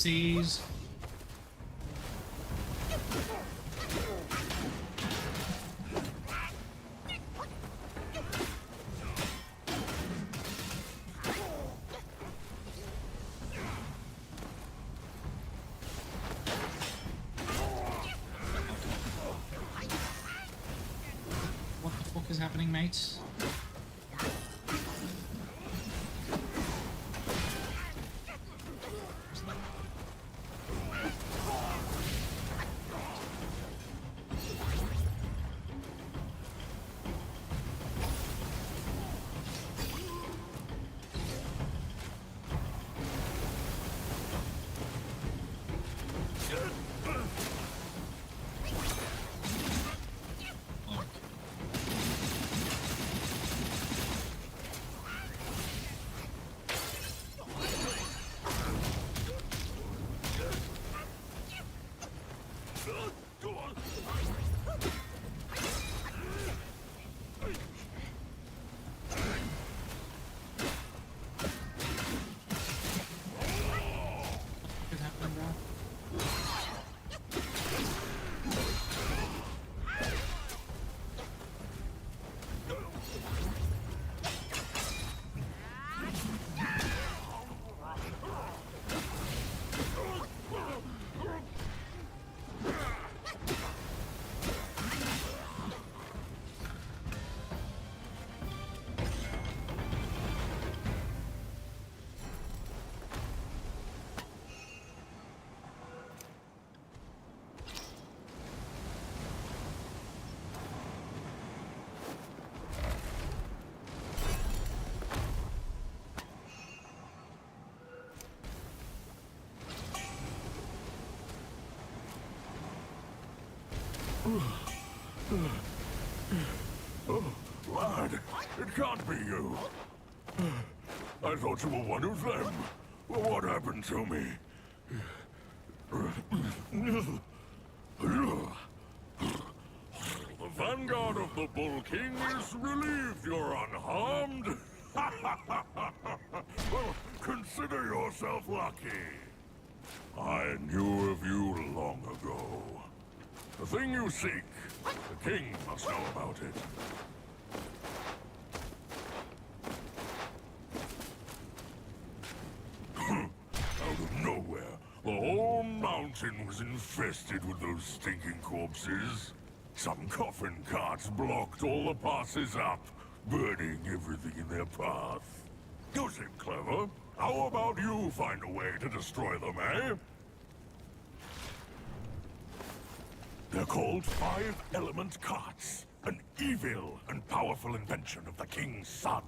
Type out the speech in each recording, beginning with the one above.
Whoopsies. What the fuck is happening, mates? Oh, lad, it can't be you. I thought you were one of them. What happened to me? The vanguard of the Bull King is relieved you're unharmed. Well, consider yourself lucky. I knew of you long ago. The thing you seek, the king must know about it. Out of nowhere, the whole mountain was infested with those stinking corpses. Some coffin carts blocked all the passes up, burning everything in their path. You seem clever. How about you find a way to destroy them, eh? They're called Five-Element Carts, an evil and powerful invention of the King's son.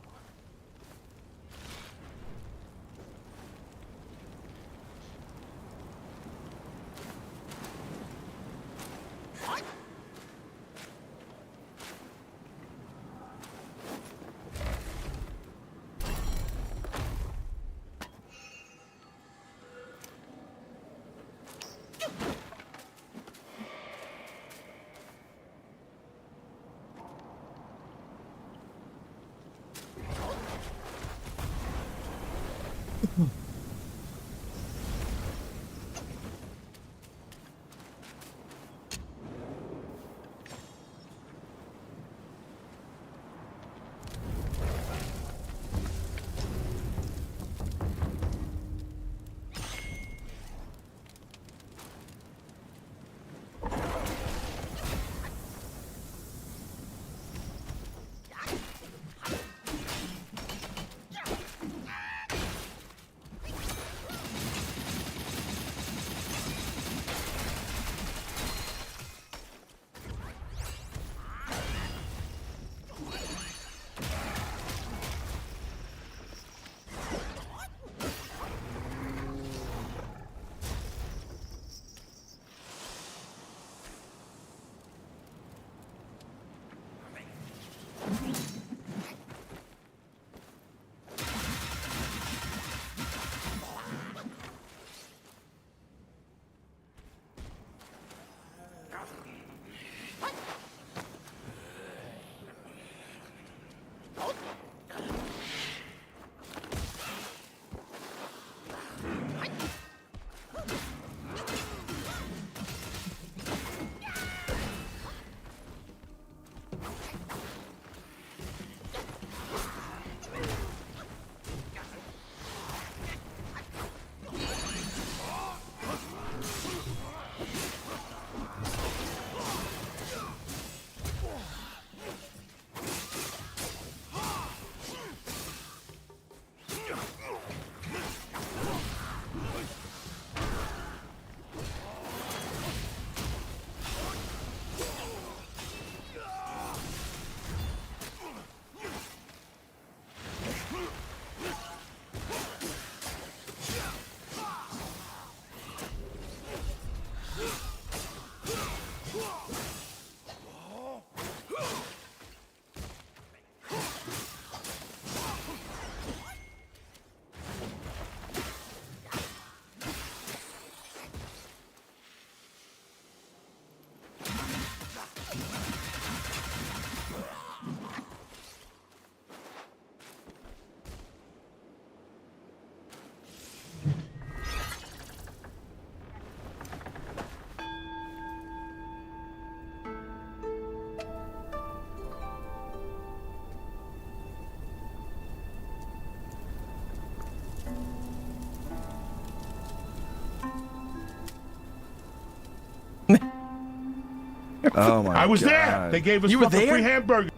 Oh my! I was God. there. They gave us You were fucking there? free hamburger.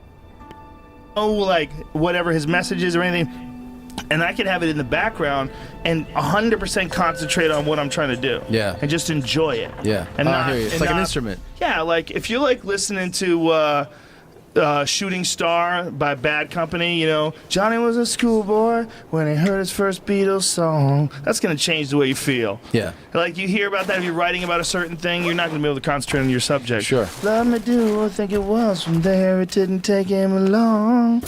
Oh, like whatever his message is or anything, and I could have it in the background and 100% concentrate on what I'm trying to do. Yeah. And just enjoy it. Yeah. And I hear you. It's and like an not- instrument. Yeah, like if you're like listening to Shooting Star by Bad Company, you know, Johnny was a schoolboy when he heard his first Beatles song. That's gonna change the way you feel. Yeah. Like you hear about that if you're writing about a certain thing, you're not gonna be able to concentrate on your subject. Sure. Let me do, I think it was. From there, it didn't take him long.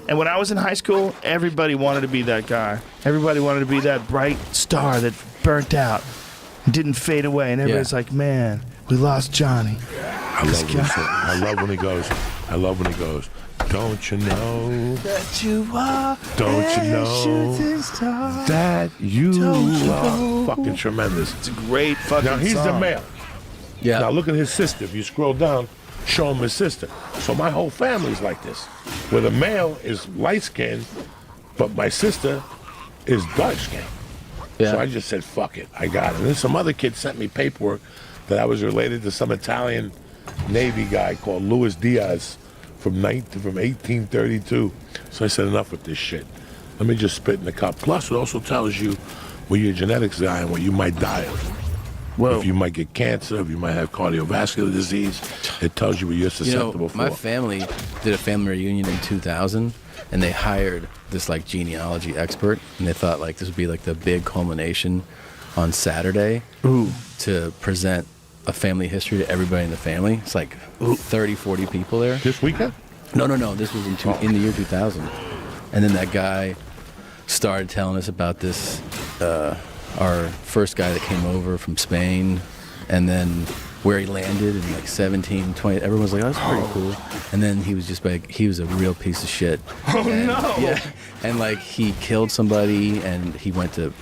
And when I was in high school, everybody wanted to be that guy. Everybody wanted to be that bright star that burnt out, didn't fade away. And everybody's like, man, we lost Johnny. I love when he goes. I love when he goes. Don't you know That you are Don't you a know shooting star. that you Don't you are know? fucking tremendous? It's a great fucking Now he's the song. male. Yeah. Now look at his sister. If you scroll down, show him his sister. So my whole family's like this, where the male is light skinned, but my sister is dark skinned. Yeah. So I just said, fuck it, I got it. And then some other kid sent me paperwork that I was related to some Italian Navy guy called Luis Diaz from 1832. So I said, enough with this shit. Let me just spit in the cup. Plus, it also tells you where your genetics are and what you might die of. Whoa. If you might get cancer, if you might have cardiovascular disease, it tells you what you're You susceptible know, for. my family did a family reunion in 2000, and they hired this like genealogy expert, and they thought like this would be like the big culmination on Saturday to present a family history to everybody in the family. It's like 30, 40 people there. This weekend? No. This was in the year 2000. And then that guy started telling us about this, our first guy that came over from Spain, and then where he landed in like 17, 20. Everyone's like, oh, that's pretty cool. And then he was just like, he was a real piece of shit. Oh, And- no. Yeah. And like he killed somebody, and he went to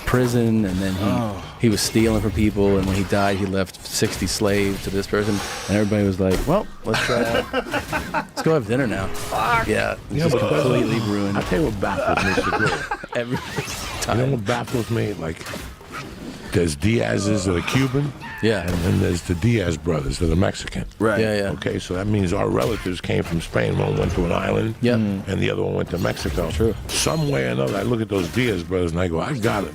prison, and then he was stealing from people, and when he died, he left 60 slaves to this person, and everybody was like, well, let's let's go have dinner now. Yeah, it's just but- completely ruined I tell you what baffles me, Segura. every You time. know what baffles me? Like, there's Diaz's that are Cuban, Yeah. and then there's the Diaz brothers that are Mexican. Right. Yeah. Okay, so that means our relatives came from Spain. One went to an island, Yep. and the other one went to Mexico. True. Some way or another, I look at those Diaz brothers and I go, I got it.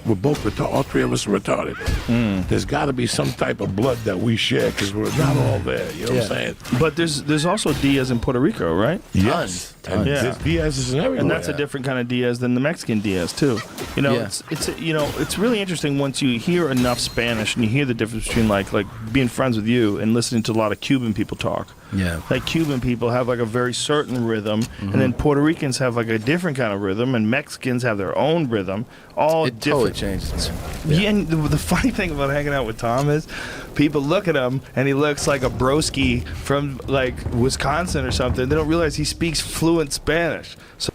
We're both retarded. All three of us are retarded. There's got to be some type of blood that we share because we're not all there. You know what I'm saying? But there's also Diaz in Puerto Rico, right? Yes. And Yeah. there's Diaz's in everywhere. And that's a different kind of Diaz than the Mexican Diaz too. You know, Yeah. it's really interesting once you hear enough Spanish and you hear the difference between like being friends with you and listening to a lot of Cuban people talk. Yeah. Like Cuban people have like a very certain rhythm, and then Puerto Ricans have like a different kind of rhythm, and Mexicans have their own rhythm. All It totally different. changes. Yeah, and the funny thing about hanging out with Tom is people look at him and he looks like a broski from like Wisconsin or something. They don't realize he speaks fluent Spanish. So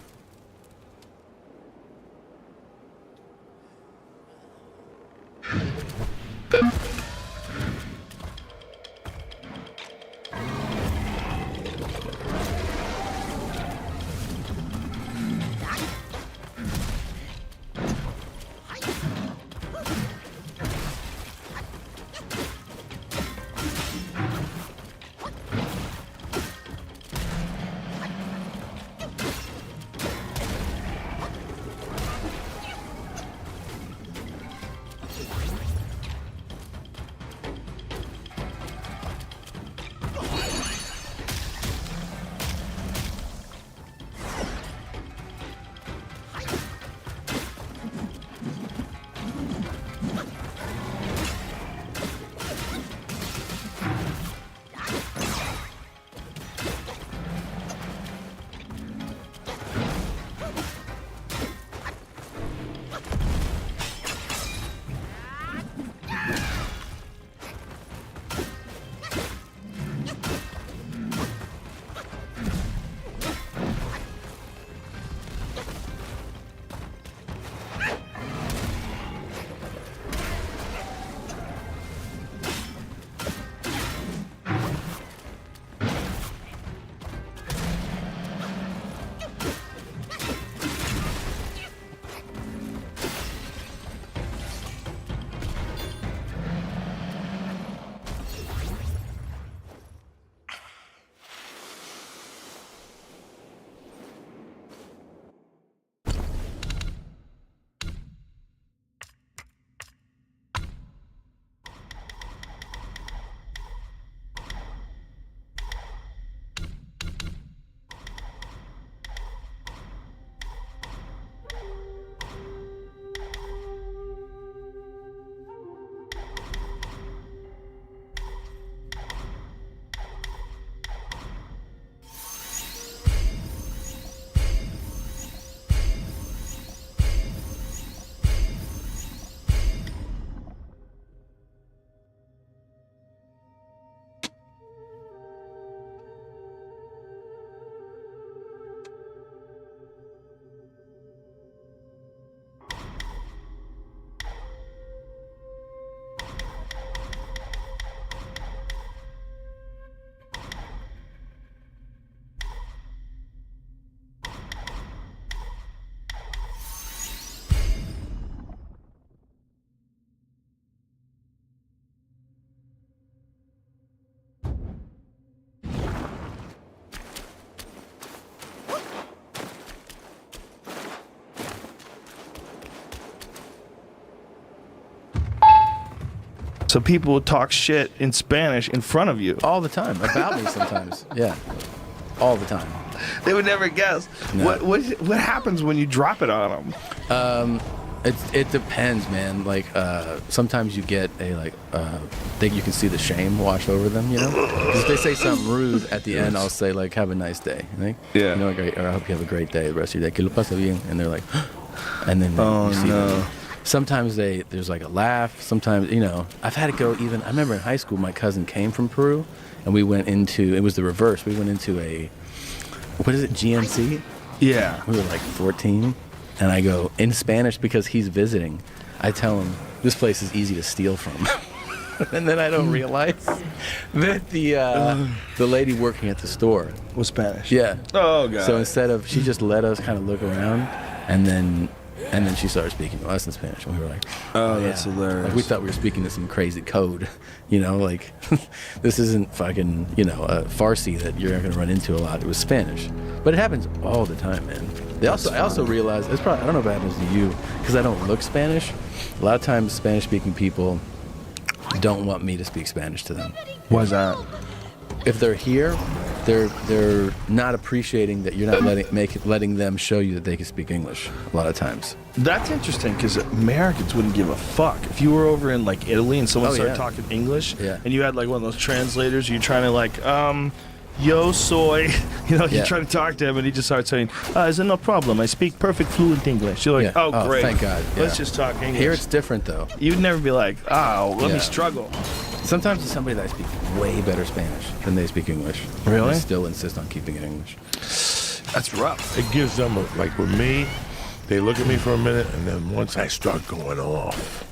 So people would talk shit in Spanish in front of you. All the time. About me sometimes. Yeah. All the time. They would never guess. No. What happens when you drop it on them? It depends, man. Like sometimes you get think you can see the shame wash over them, you know. 'Cause if they say something rude at the end, I'll say like, "Have a nice day," right? Yeah. You know, like, or I hope you have a great day the rest of your day. Que lo pasa bien? And they're like, and then you see them. Sometimes there's like a laugh. Sometimes, you know, I've had it go even. I remember in high school, my cousin came from Peru, and we went into. It was the reverse. We went into what is it? GNC. Yeah. We were like 14. And I go, in Spanish, because he's visiting, I tell him, this place is easy to steal from. And then I don't realize that the lady working at the store. Was Spanish. Yeah. Oh, God. So instead of, she just let us kind of look around, and then she started speaking to us in Spanish. And we were like, oh, that's hilarious. Like we thought we were speaking to some crazy code, you know, like this isn't fucking, you know, Farsi that you're not going to run into a lot. It was Spanish. But it happens all the time, man. I also realized, it's probably, I don't know if it happens to you, because I don't look Spanish. A lot of times Spanish-speaking people don't want me to speak Spanish to them. Why's that? If they're here, they're not appreciating that you're not letting them show you that they can speak English a lot of times. That's interesting because Americans wouldn't give a fuck if you were over in like Italy and someone started talking English, and you had like one of those translators. You're trying to like, yo soy, you know, you try to talk to him and he just starts saying, "Is it no problem? I speak perfect fluent English." You're like, "Oh, great, thank God." Yeah. Let's just talk English. Here it's different though. You'd never be like, "Oh, let me struggle." Sometimes it's somebody that I speak way better Spanish than they speak English. Really? I still insist on keeping it English. That's rough. It gives them, like with me, they look at me for a minute, and then once I start going off,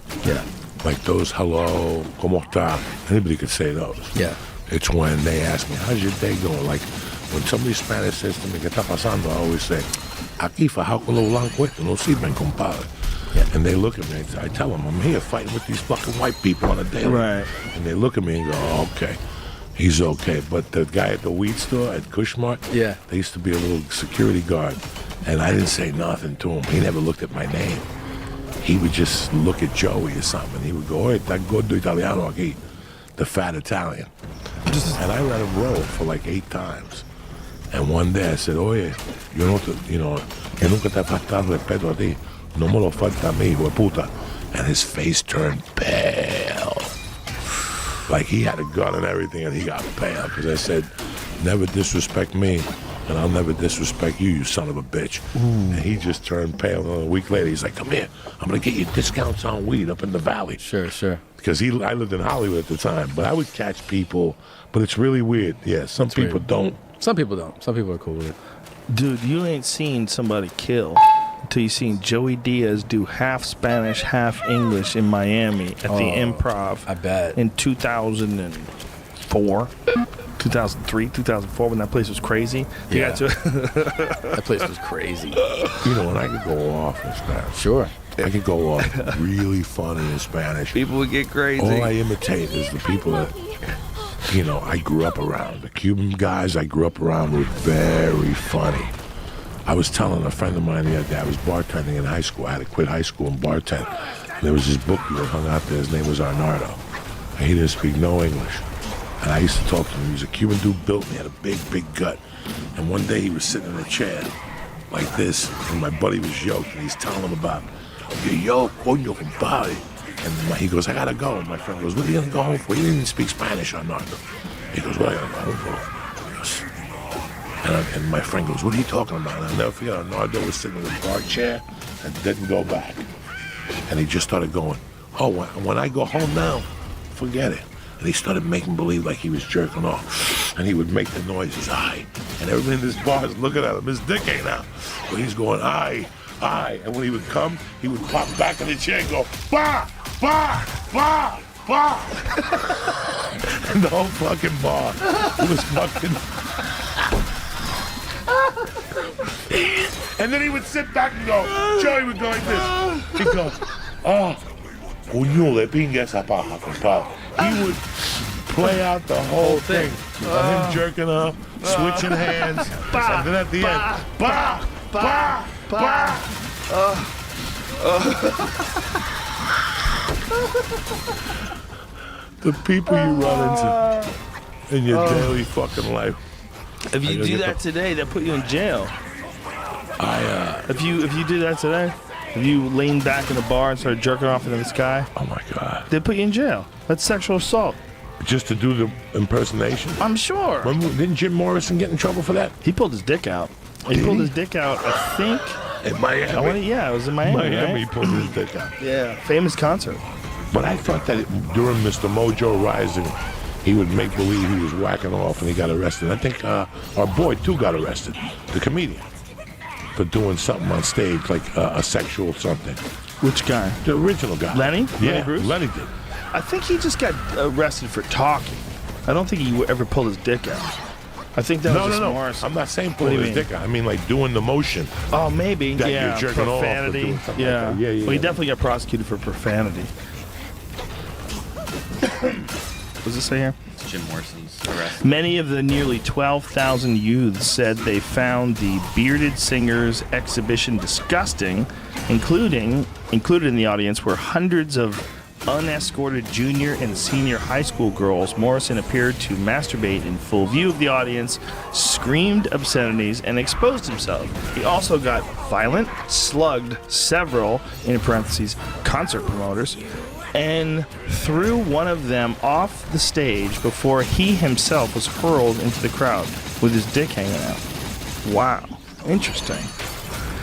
like those hello, ¿cómo está? Anybody could say those. Yeah. It's when they ask me, how's your day going? Like, when somebody Spanish says to me, ¿qué está pasando? I always say, aquí faja con lo blanco esto, no sirven, compadre. Yeah. And they look at me, I tell them, I'm here fighting with these fucking white people on a daily. Right. And they look at me and go, oh, okay, he's okay. But the guy at the weed store at Kushmart, they used to be a little security guard. And I didn't say nothing to him. He never looked at my name. He would just look at Joey or something. He would go, oye, está gordo italiano aquí, the fat Italian. And I let him roll for like 8 times. And one day I said, oye, yo nunca te he faltado respeto a ti. No me lo falta a mí, hijo de puta. And his face turned pale. Like he had a gun and everything, and he got pale. Because I said, never disrespect me, and I'll never disrespect you, you son of a bitch. Ooh. And he just turned pale. And a week later, he's like, come here. I'm going to get you discounts on weed up in the valley. Sure. Because I lived in Hollywood at the time. But I would catch people, but it's really weird. Yeah, some people don't. Some people don't. Some people are cool with it. Dude, you ain't seen somebody kill until you seen Joey Diaz do half Spanish, half English in Miami at the Improv. I bet. In 2004, 2003, 2004, when that place was crazy. Yeah. That place was crazy. You know, and I could go off in Spanish. Sure. I could go off really funny in Spanish. People would get crazy. All I imitate is the people that, you know, I grew up around. The Cuban guys I grew up around were very funny. I was telling a friend of mine the other day, I was bartending in high school. I had to quit high school and bartend. And there was this bookie that hung out there. His name was Arnardo. And he didn't speak no English. And I used to talk to him. He was a Cuban dude, built, and he had a big, big gut. And one day he was sitting in a chair like this, and my buddy was yoked, and he's telling him about, yo, coño, compadre. And he goes, I gotta go. And my friend goes, what are you gonna go home for? He didn't even speak Spanish, Arnardo. He goes, what are you gonna go home for? He goes, and my friend goes, what are you talking about? And I'll never forget, Arnardo was sitting in a bar chair and didn't go back. And he just started going, oh, when I go home now, forget it. And he started making believe like he was jerking off. And he would make the noises, aye. And everybody in this bar is looking at him. His dick ain't out. But he's going, aye. And when he would come, he would pop back in the chair and go, bah, bah, bah, bah. And the whole fucking bar was fucking... And then he would sit back and go, Joey would go like this. He'd go, coño, le pinga esa paja, compadre. He would play out the whole thing. Him jerking up, switching hands, and then at the end, bah, bah, bah. The people you run into in your daily fucking life. If you do that today, they'll put you in jail. If you do that today, if you lean back in a bar and start jerking off into the sky, oh my God, they put you in jail. That's sexual assault. Just to do the impersonation? I'm sure. Didn't Jim Morrison get in trouble for that? He pulled his dick out. He pulled his dick out, I think. In Miami? Yeah, it was in Miami. Miami, right? he pulled his dick out. Yeah, famous concert. But I thought that during Mr. Mojo Rising, he would make believe he was whacking off and he got arrested. I think our boy, too, got arrested, the comedian, for doing something on stage, like a sexual something. Which guy? The original guy. Lenny? Yeah, Lenny Bruce? Lenny did. I think he just got arrested for talking. I don't think he ever pulled his dick out. I think that was just Morrison. I'm not saying pulling his dick out. I mean, like doing the motion. Oh, maybe. That yeah, you're jerking off or profanity. doing something Yeah. like that. Yeah. Well, he definitely got prosecuted for profanity. What does it say here? It's Jim Morrison's arrest. Many of the nearly 12,000 youths said they found the bearded singer's exhibition disgusting. Included in the audience were hundreds of unescorted junior and senior high school girls. Morrison appeared to masturbate in full view of the audience, screamed obscenities, and exposed himself. He also got violent, slugged several, in parentheses, concert promoters, and threw one of them off the stage before he himself was hurled into the crowd with his dick hanging out. Wow. Interesting.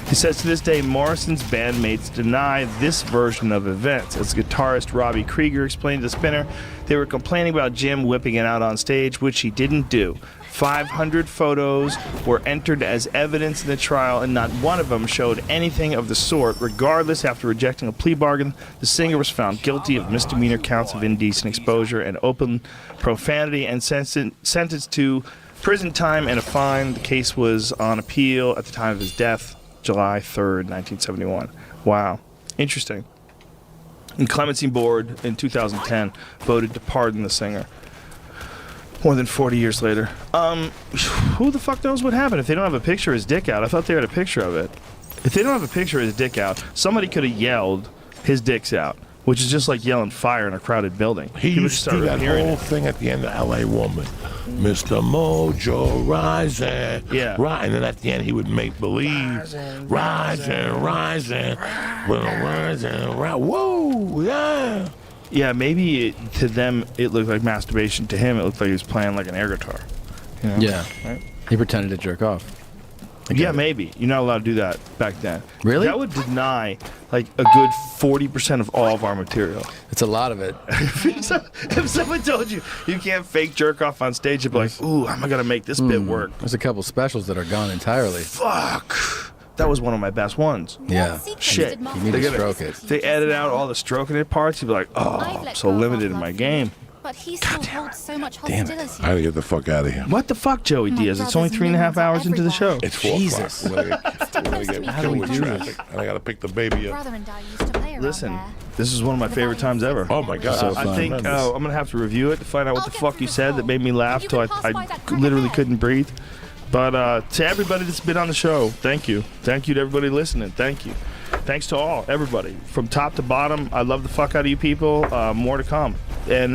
He says to this day, Morrison's bandmates deny this version of events. As guitarist Robbie Krieger explained to Spinner, they were complaining about Jim whipping it out on stage, which he didn't do. 500 photos were entered as evidence in the trial, and not one of them showed anything of the sort. Regardless, after rejecting a plea bargain, the singer was found guilty of misdemeanor counts of indecent exposure and open profanity and sentenced to prison time and a fine. The case was on appeal at the time of his death, July 3rd, 1971. Wow. Interesting. The Clemency Board in 2010 voted to pardon the singer. More than 40 years later. Who the fuck knows what happened if they don't have a picture of his dick out? I thought they had a picture of it. If they don't have a picture of his dick out, somebody could have yelled, his dick's out, which is just like yelling fire in a crowded building. He used to do that whole thing at the end of L.A. Woman. Mr. Mojo rising. Yeah. Right. And then at the end he would make believe. Rising. Whoa, yeah. Yeah, maybe to them it looked like masturbation. To him, it looked like he was playing like an air guitar. You know? Yeah. Right? He pretended to jerk off. Yeah, maybe. You're not allowed to do that back then. Really? That would deny like a good 40% of all of our material. It's a lot of it. If someone told you you can't fake jerk off on stage, you'd be like, ooh, I'm going to make this bit work. There's a couple specials that are gone entirely. Fuck. That was one of my best ones. Yeah. Shit. You need to stroke it. If they edit out all the stroking it parts, you'd be like, oh, I'm so limited in my game. But he still holds so much Damn it. hostility. I gotta get the fuck out of here. What the fuck, Joey My Diaz? It's only brothers and 3.5 hours millions into the show. everywhere. It's 4 Jesus. o'clock. We're gonna get How killed do with we do traffic. And I gotta pick the baby up. Brother and I used to play around Listen, there. this is one of my favorite times ever. Oh my God. So I fun. think I'm going to have to review it to find out what I'll the get fuck through you the said that made me laugh You till can pass by I that crack literally ahead. couldn't breathe. But to everybody that's been on the show, thank you. Thank you to everybody listening. Thank you. Thanks to all, everybody. From top to bottom, I love the fuck out of you people. More to come. And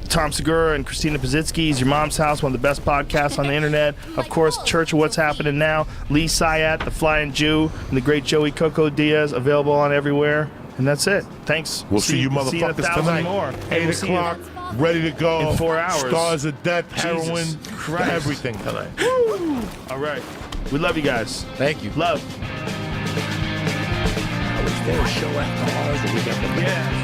Tom Segura and Christina Pazitsky's Your Mom's House, one of the best podcasts on the internet. Of course, Church of What's Happening Now, Lee Sayat, The Flying Jew, and the great Joey Coco Diaz, available on everywhere. And that's it. Thanks. We'll see you in a motherfuckers 1,000 tonight. more. 8 We'll see you- o'clock, ready to go. In 4 hours. Stars of Death, heroin, Christ. everything tonight. All right. We love you guys. Thank you. Love. I was there a show after ours and we got the Yeah.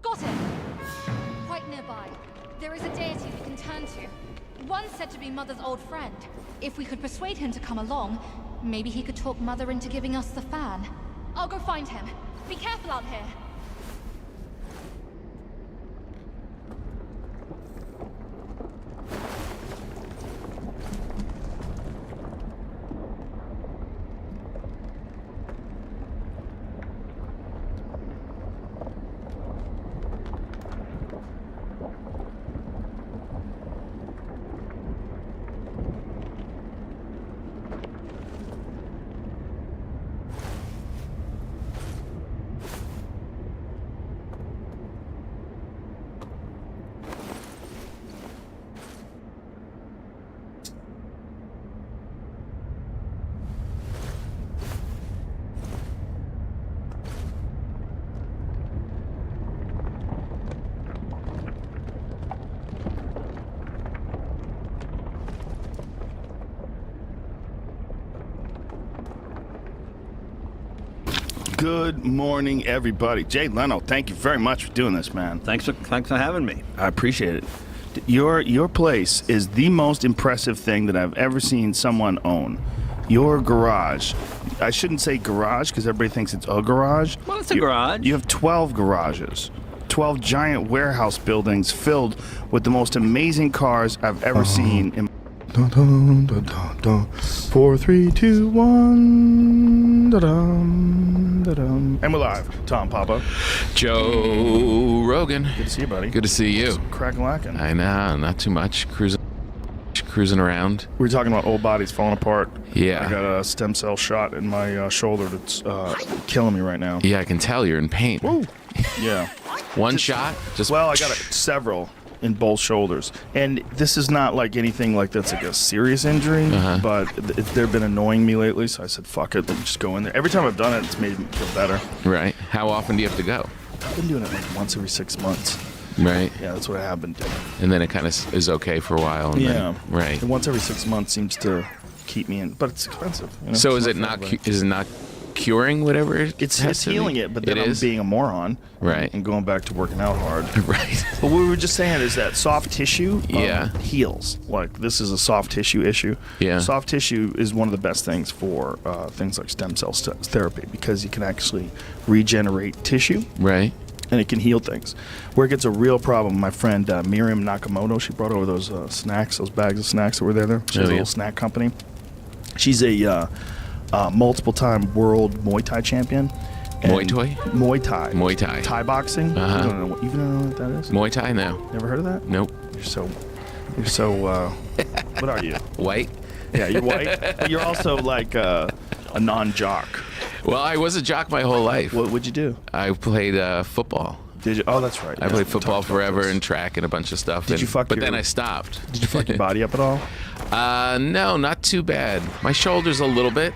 Got it! Quite nearby, there is a deity we can turn to. One said to be Mother's old friend. If we could persuade him to come along, maybe he could talk Mother into giving us the fan. I'll go find him. Be careful out here. Good morning, everybody. Jay Leno, thank you very much for doing this, man. Thanks for having me. I appreciate it. Your place is the most impressive thing that I've ever seen someone own. Your garage. I shouldn't say garage because everybody thinks it's a garage. Well, it's a garage. You have 12 garages. 12 giant warehouse buildings filled with the most amazing cars I've ever seen. Dun, dun, dun, dun, dun. 4, 3, 2, 1. Da-dum, da-dum. And we're live. Tom Papa. Joe Rogan. Good to see you, buddy. Good to see you. Crack-a-lackin'. I know, not too much. Cruising around. We were talking about old bodies falling apart. Yeah. I got a stem cell shot in my shoulder that's killing me right now. Yeah, I can tell you're in pain. Woo. Yeah. One shot? Just Well, I got several in both shoulders. And this is not like anything like that's like a serious injury, but they've been annoying me lately, so I said, fuck it, let me just go in there. Every time I've done it, it's made me feel better. Right. How often do you have to go? I've been doing it like once every 6 months. Right. Yeah, that's what I have been doing. And then it kind of is okay for a while. And Yeah. Then, right. And once every 6 months seems to keep me in, but it's expensive. You know? So It's is it not? everybody. Is it not curing whatever? It's has to healing be? it, but then It I'm is? being a moron. Right. And going back to working out hard. Right. But what we were just saying is that soft tissue Yeah. heals. Like, this is a soft tissue issue. Yeah. Soft tissue is one of the best things for things like stem cell therapy because you can actually regenerate tissue Right. and it can heal things. Where it gets a real problem, my friend Miriam Nakamoto, she brought over those snacks, those bags of snacks that were there. She has a yeah. little snack company. She's a multiple-time world Muay Thai champion. And Muay Thai? Muay Thai. Muay Thai. Thai boxing. Uh-huh. You don't know what that is? Muay Thai now. Never heard of that? Nope. You're so what are you? White. Yeah, you're white, but you're also like a non-jock. Well, I was a jock my whole life. What'd you do? I played football. Did you? Oh, that's right. I yeah, played we football talked about forever this. and track and a bunch of stuff. Did you fuck But your- then I stopped. Did you fuck your body up at all? No, not too bad. My shoulders a little bit.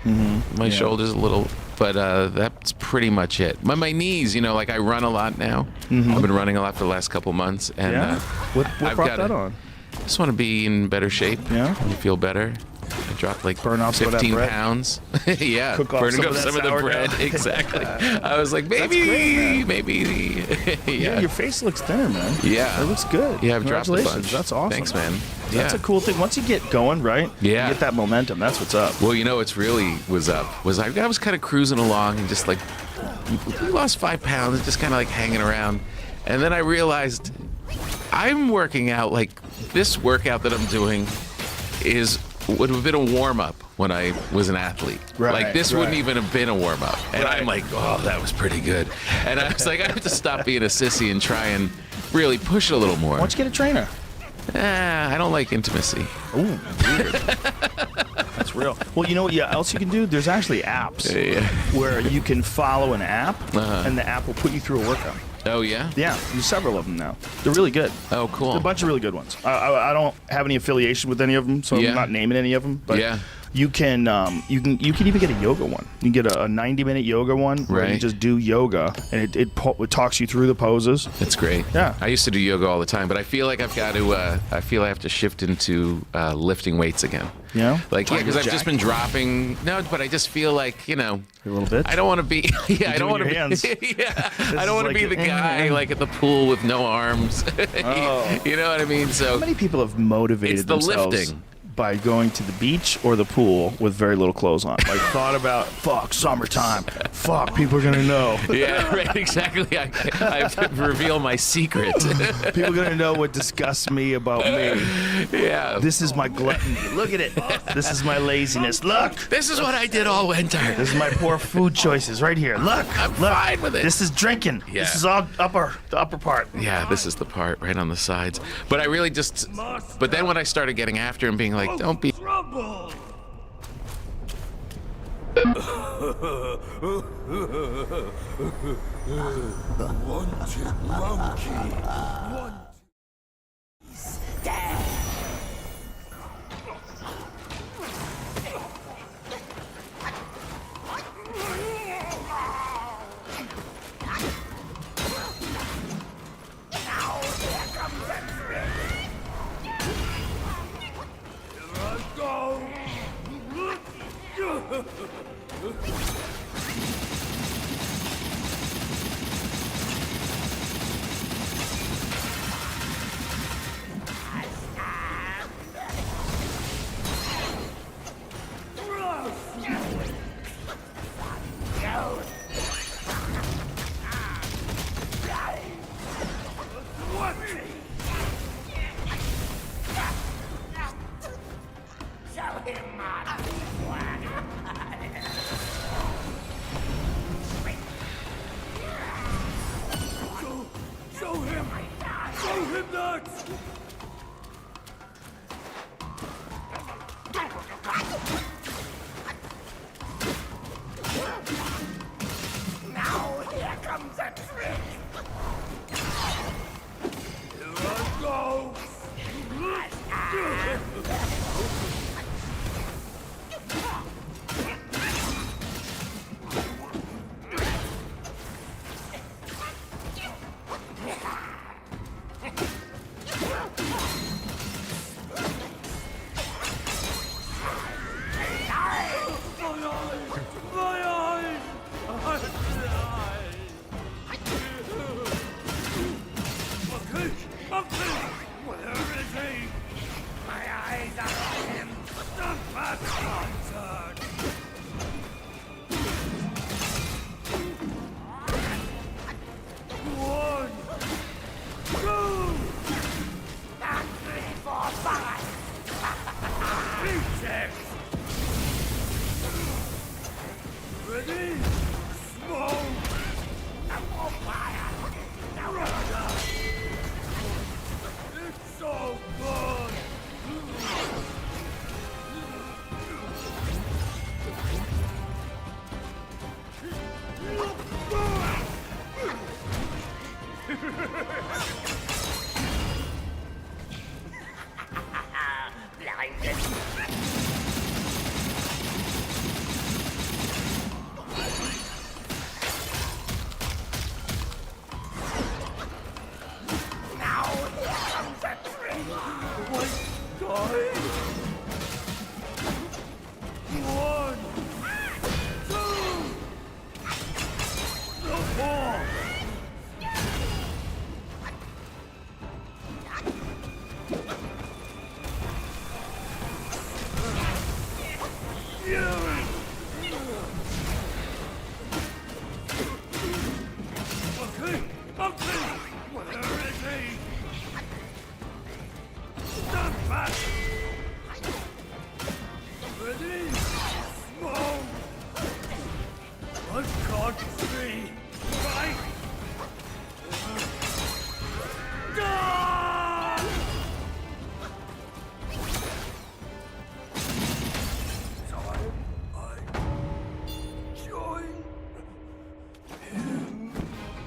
My shoulders a little, but that's pretty much it. My knees, you know, like I run a lot now. I've been running a lot for the last couple months, and Yeah. What I've brought gotta- that on? I just want to be in better shape. Yeah? Want to feel better. I dropped like Burn off some of that 15 bread? pounds. Yeah, Cook off burning some up of that some of the sourdough? bread. Exactly. I was like, great, maybe, man. maybe. Yeah, your face looks thinner, man. Yeah. It looks good. Yeah, I've dropped a Congratulations. bunch. That's awesome. Thanks, man. That's Yeah. a cool thing. Once you get going, right? Yeah. You get that momentum. That's what's up. Well, you know what's really was up was I was kind of cruising along and just like we lost 5 pounds, just kind of like hanging around, and then I realized I'm working out like this workout that I'm doing would have been a warm up when I was an athlete. Right, like this right. wouldn't even have been a warm up, and Right. I'm like, oh, that was pretty good, and I was like, I have to stop being a sissy and try and really push it a little more. Why don't you get a trainer? I don't like intimacy. Ooh, weird. That's real. Well, you know what else you can do? There's actually apps Yeah. where you can follow an app, Uh-huh. and the app will put you through a workout. Oh yeah. Yeah, there's several of them now. They're really good. Oh cool. There's a bunch of really good ones. I don't have any affiliation with any of them, so Yeah. I'm not naming any of them. But Yeah. you can even get a yoga one. You can get a 90-minute yoga one where you Right. just do yoga, and it talks you through the poses. That's great. Yeah. I used to do yoga all the time, but I feel like I've got to. I feel I have to shift into lifting weights again. You know? Like, yeah, Like because with I've just Jack? been dropping. No, but I just feel like, you know, A little bit. I don't want to be. Yeah, I don't want doing to your be. hands. Yeah, I is don't want to like be the a- guy like at the pool with no arms. Oh. You know what I mean? How So many people have motivated It's the themselves lifting. by going to the beach or the pool with very little clothes on? Like thought about, fuck, summertime. Fuck, people are gonna know. yeah, right, exactly. I have to reveal my secret. People are gonna know what disgusts me about me. Yeah. This is my gluttony. Look at it. This is my laziness. Look. This is what I did all winter. This is my poor food choices right here. Look. I'm look. fine with it. This is drinking. Yeah. This is all the upper part. Yeah, this is the part right on the sides. But I really just. But then when I started getting after him, being like, don't be. Trouble! Wanted monkey.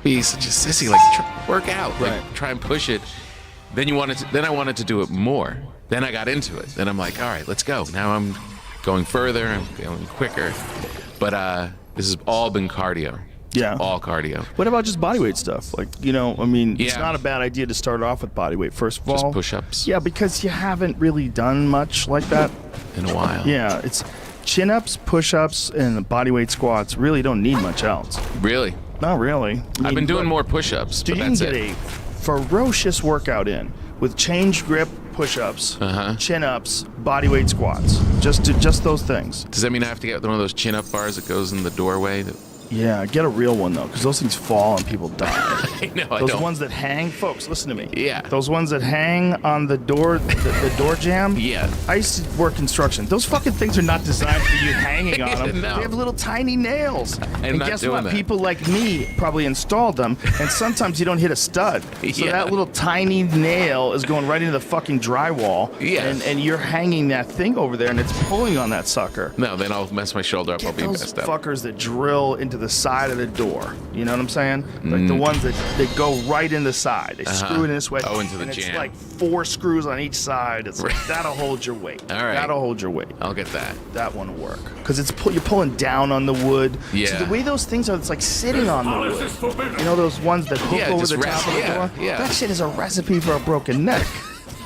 Be such a sissy, like work out, like try and push it. Then I wanted to do it more. Then I got into it. Then I'm like, all right, let's go. Now I'm going further. I'm going quicker. But this has all been cardio. Yeah. All cardio. What about just bodyweight stuff? Like, you know, I mean, it's Yeah. not a bad idea to start off with bodyweight first of Just all. push-ups. Yeah, because you haven't really done much like that. In a while. Yeah, it's chin-ups, push-ups, and bodyweight squats really don't need much else. Really? Not really. I've been doing more push-ups, Dude, but you can that's get it. a ferocious workout in with change grip push-ups, Uh-huh. chin-ups, bodyweight squats. Just those things. Does that mean I have to get one of those chin-up bars that goes in the doorway? Yeah, get a real one though, because those things fall and people die. I know, I Those don't. ones that hang, folks, listen to me. Yeah. Those ones that hang on the door, the door jamb. Yeah. I used to work construction. Those fucking things are not designed for you hanging on them. No. They have little tiny nails. And not guess doing what? that. People like me probably installed them, and sometimes you don't hit a stud. So Yeah. that little tiny nail is going right into the fucking drywall. Yeah. And you're hanging that thing over there, and it's pulling on that sucker. No, then I'll mess my shoulder up. I'll Get be those messed up. fuckers that drill into the side of the door. You know what I'm saying? Like the ones that go right in the side. They screw it in this way. Oh, into the and jam. It's like 4 screws on each side. It's like, that'll hold your weight. All right. That'll hold your weight. I'll get that. That one will work. Because you're pulling down on the wood. Yeah. So the way those things are, it's like sitting on the wood. Is forbidden. You know those ones that hook Yeah, over just the top of the yeah, door? yeah. That shit is a recipe for a broken neck.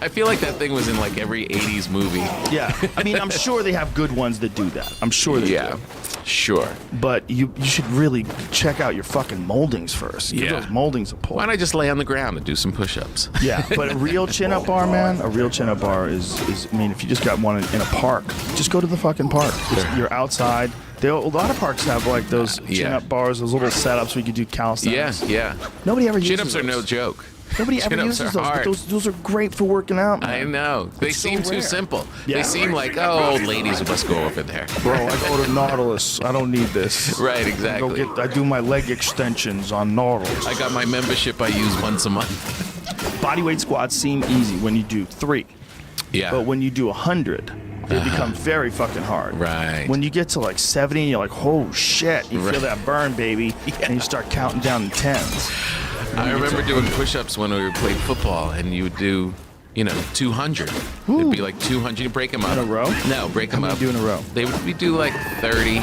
I feel like that thing was in like every 80s movie. Yeah. I mean, I'm sure they have good ones that do that. I'm sure they Yeah, do. sure. But you should really check out your fucking moldings first. Give Yeah. those moldings a pull. Why don't I just lay on the ground and do some push-ups? Yeah, but a real chin-up bar, man, a real chin-up bar is I mean, if you just got one in a park, just go to the fucking park. You're outside. A lot of parks have like those Yeah. chin-up bars, those little setups where you can do Yeah, calisthenics. yeah. Nobody ever uses Chin-ups are no those. joke. Nobody ever Chin-ups uses are those, but hard. those are great for working out, man. I know. They It's so seem too rare. simple. Yeah. They seem like, oh, old ladies must go over there. Bro, I go to Nautilus. I don't need this. Right, exactly. I do my leg extensions on Nautilus. I got my membership I use once a month. Bodyweight squats seem easy when you do 3. Yeah. But when you do 100, they become very fucking hard. Right. When you get to like 70, you're like, oh shit, you feel that burn, baby, and you start counting down in tens. I remember doing push-ups when we played football, and you would do, 200. It'd be like 200. You break them up. In a row? No, break them How up. many do in a row? We do like 30,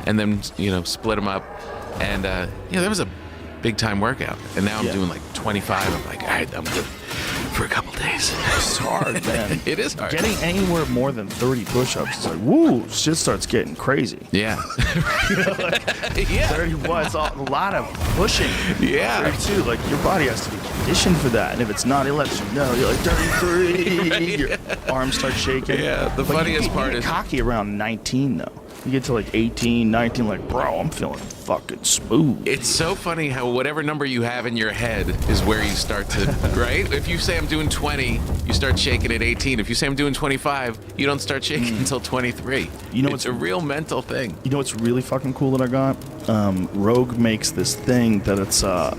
and then split them up, and that was a big time workout. And now I'm Yeah. doing like 25. I'm like, all right, I'm good for a couple days. It's hard, man. It is hard. Getting anywhere more than 30 push-ups is like, woo, shit starts getting crazy. Yeah. Yeah. 30 was a lot of pushing. Yeah. 32, like your body has to be conditioned for that, and if it's not, it lets you know. You're like 33. Right. Your arms start shaking. Yeah, the But funniest you part get is- cocky around 19 though. You get to like 18, 19, like, bro, I'm feeling fucking smooth. It's so funny how whatever number you have in your head is where you start to, right? If you say I'm doing 20, you start shaking at 18. If you say I'm doing 25, you don't start shaking until 23. You know, it's a real mental thing. You know what's really fucking cool that I got? Rogue makes this thing that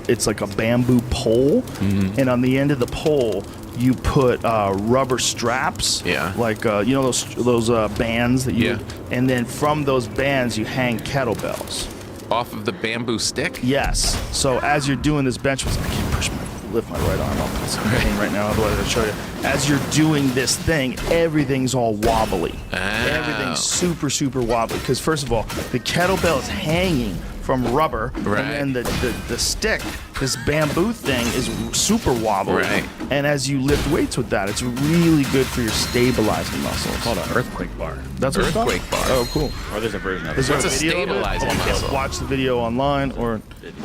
it's like a bamboo pole, and on the end of the pole, you put rubber straps, like you know those bands that you, and then from those bands you hang kettlebells off of the bamboo stick. Yes. So as you're doing this bench press, I can't lift my right arm up. It's pain right now. Otherwise, I'll show you. As you're doing this thing, everything's all wobbly. Everything's super, super wobbly. Because first of all, the kettlebell is hanging from rubber, and then the stick, this bamboo thing, is super wobbly. And as you lift weights with that, it's really good for your stabilizing muscles. It's called an earthquake bar. That's what it's called? Earthquake bar. Oh, cool. Or there's a version of it. Is there What's a stabilizing muscle? Watch the video online, or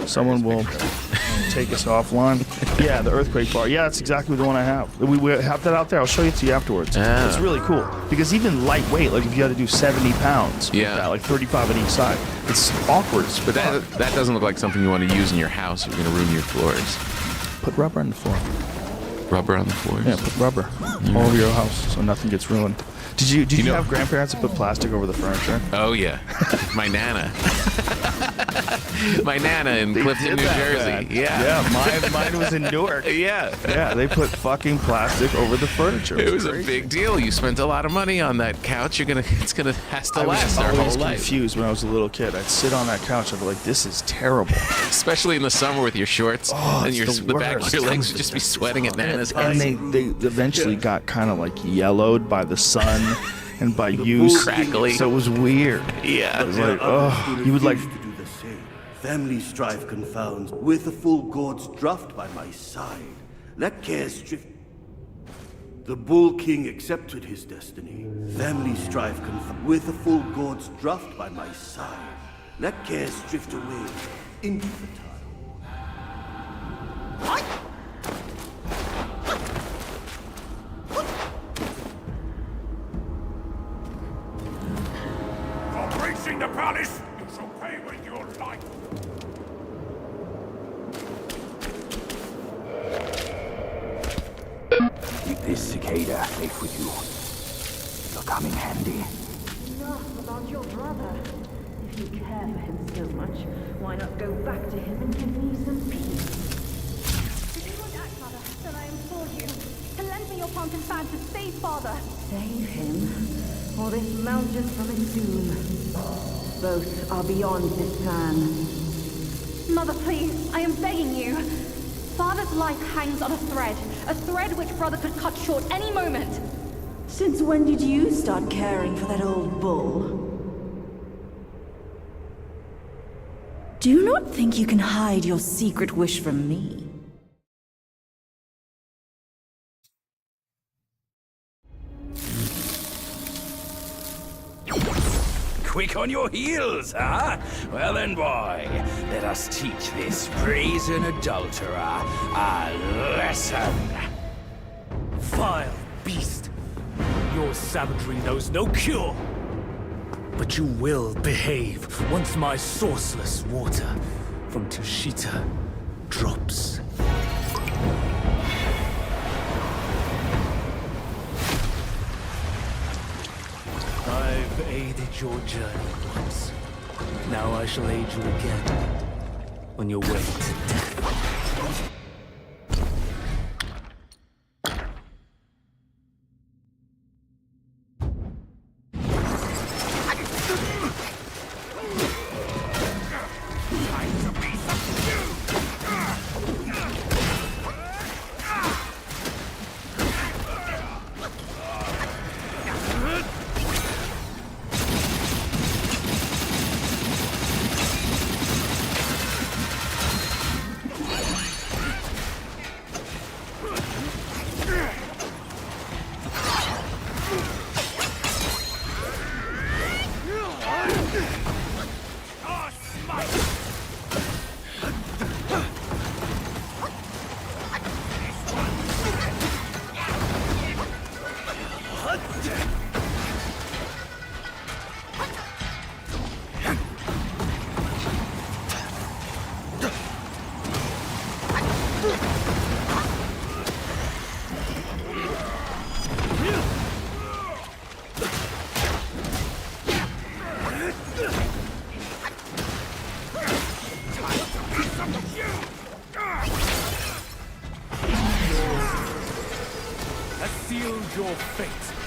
someone will take us offline. Yeah, the earthquake bar. Yeah, that's exactly the one I have. We have that out there. I'll show it to you afterwards. It's really cool because even lightweight, like if you had to do 70 pounds, with that, like 35 on each side, it's awkward. But that doesn't look like something you want to use in your house. You're going to ruin your floors. Put rubber on the floor. Rubber on the floors? Yeah, put rubber all over your house so nothing gets ruined. Did you have grandparents that put plastic over the furniture? Oh yeah, my nana. My nana in Clifton, New Jersey. Yeah, mine was in Newark. Yeah, they put fucking plastic over the furniture. It was a big deal. You spent a lot of money on that couch. It's gonna has to last our whole life. I was confused when I was a little kid. I'd sit on that couch. I'd be like, "This is terrible." Especially in the summer with your shorts and the back of your legs would just be sweating at Nana's house. And they eventually got kind of like yellowed by the sun and by use. Crackly. So it was weird. Yeah. It was like, oh, you would like. Family strife confounds, with the full gods draft by my side. Let cares drift. The Bull King accepted his destiny. Family strife confounds, with the full gods draft by my side. Let cares drift away into the time. For breaching the palace, you shall pay with your life. Keep this cicada safe with you. It'll come in handy. Enough about your brother. If you care for him so much, why not go back to him and give me some peace? If you would act, Mother, then I implore you to lend me your fountain fan to save Father. Save him, or this mountain from its doom. Both are beyond this plan. Mother, please, I am begging you. Father's life hangs on a thread which Brother could cut short any moment. Since when did you start caring for that old bull? Do not think you can hide your secret wish from me. Quick on your heels, huh? Well then, boy, let us teach this brazen adulterer a lesson. Vile beast! Your savagery knows no cure. But you will behave once my sourceless water from Tushita drops. I've aided your journey once. Now I shall aid you again on your way to death. your fate.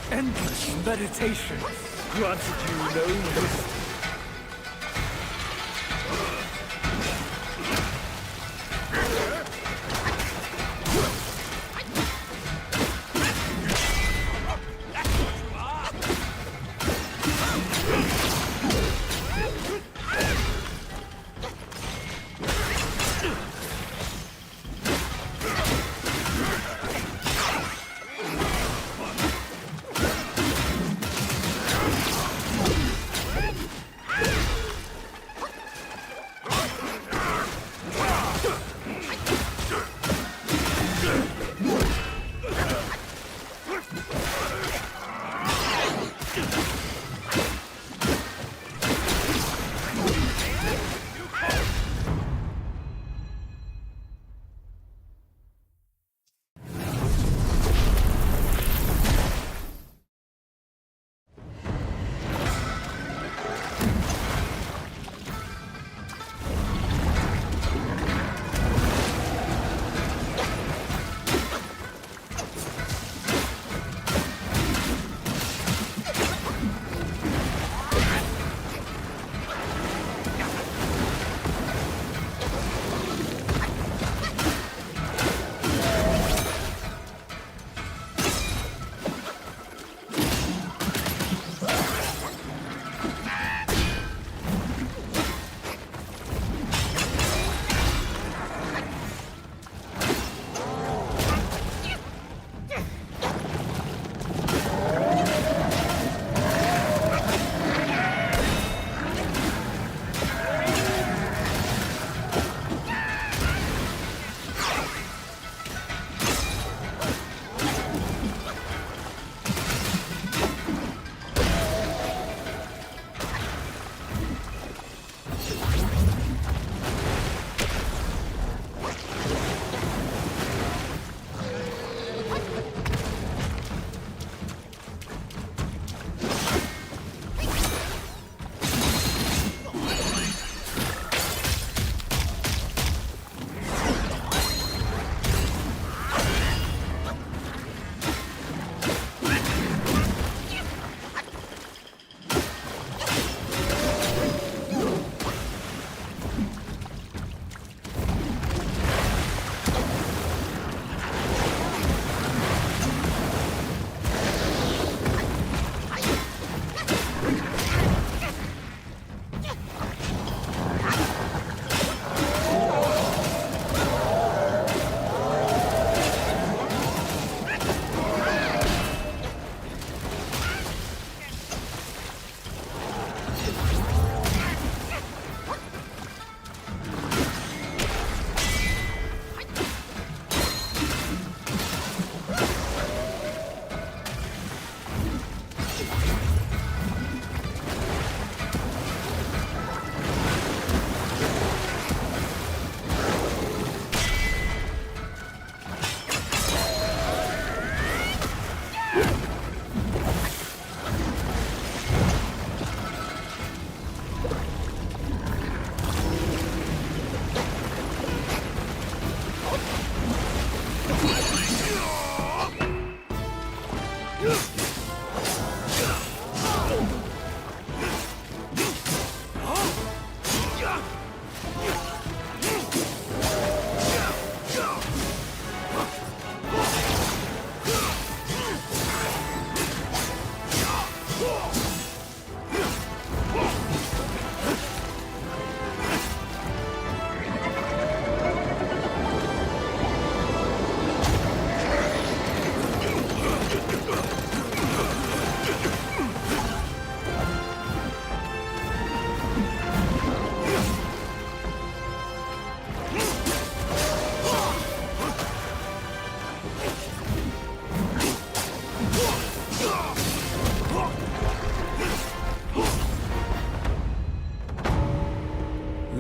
Endless meditation granted you no wisdom.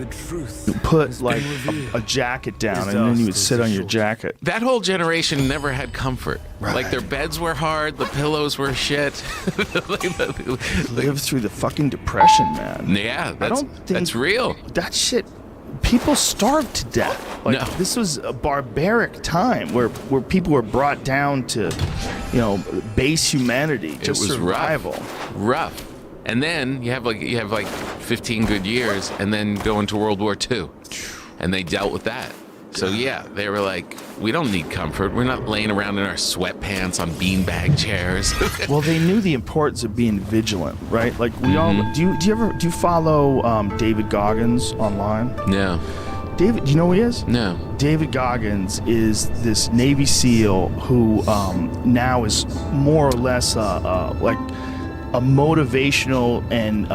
truth put like a jacket down, and then you would sit on your jacket. That whole generation never had comfort. Like their beds were hard, the pillows were shit. Lived through the fucking depression, man. Yeah, that's real. That shit. People starved to death. Like this was a barbaric time where people were brought down to, base humanity, just survival. Rough. And then you have like 15 good years, and then go into World War II, and they dealt with that. So yeah, they were like, we don't need comfort. We're not laying around in our sweatpants on beanbag chairs. Well, they knew the importance of being vigilant, right? Like we all. Do you follow David Goggins online? No. David, do you know who he is? No. David Goggins is this Navy SEAL who now is more or less like a motivational and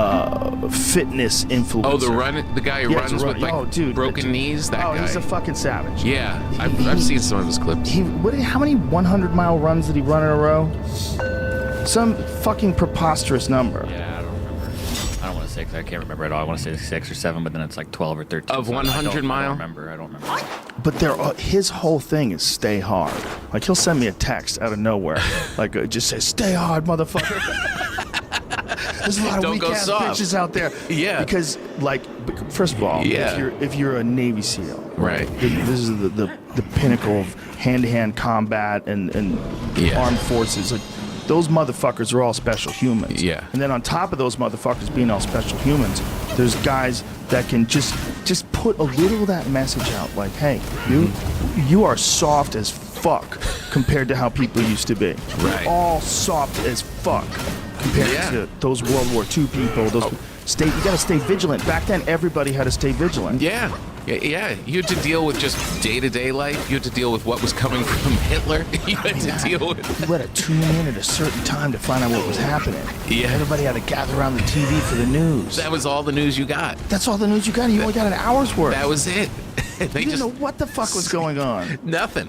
fitness influencer. Oh, the guy who runs with like broken knees. That guy. He's a fucking savage. Yeah, I've seen some of his clips. How many 100-mile runs did he run in a row? Some fucking preposterous number. Yeah, I don't remember. I don't want to say because I can't remember at all. I want to say 6 or 7, but then it's like 12 or 13. Of 100 mile? I don't remember. But his whole thing is stay hard. Like he'll send me a text out of nowhere, like just say stay hard, motherfucker. There's a lot of weak ass bitches out there. Yeah. Because first of all, if you're a Navy SEAL, right? This is the pinnacle of hand-to-hand combat and armed forces. Like those motherfuckers are all special humans. Yeah. And then on top of those motherfuckers being all special humans, there's guys that can just put a little of that message out, like, hey, you are soft as fuck compared to how people used to be. Right. You're all soft as fuck compared to those World War II people. You gotta stay vigilant. Back then, everybody had to stay vigilant. Yeah. You had to deal with just day-to-day life. You had to deal with what was coming from Hitler. You had to deal with. You had to tune in at a certain time to find out what was happening. Yeah. Everybody had to gather around the TV for the news. That was all the news you got. That's all the news you got. You only got an hour's worth. That was it. You didn't know what the fuck was going on. Nothing.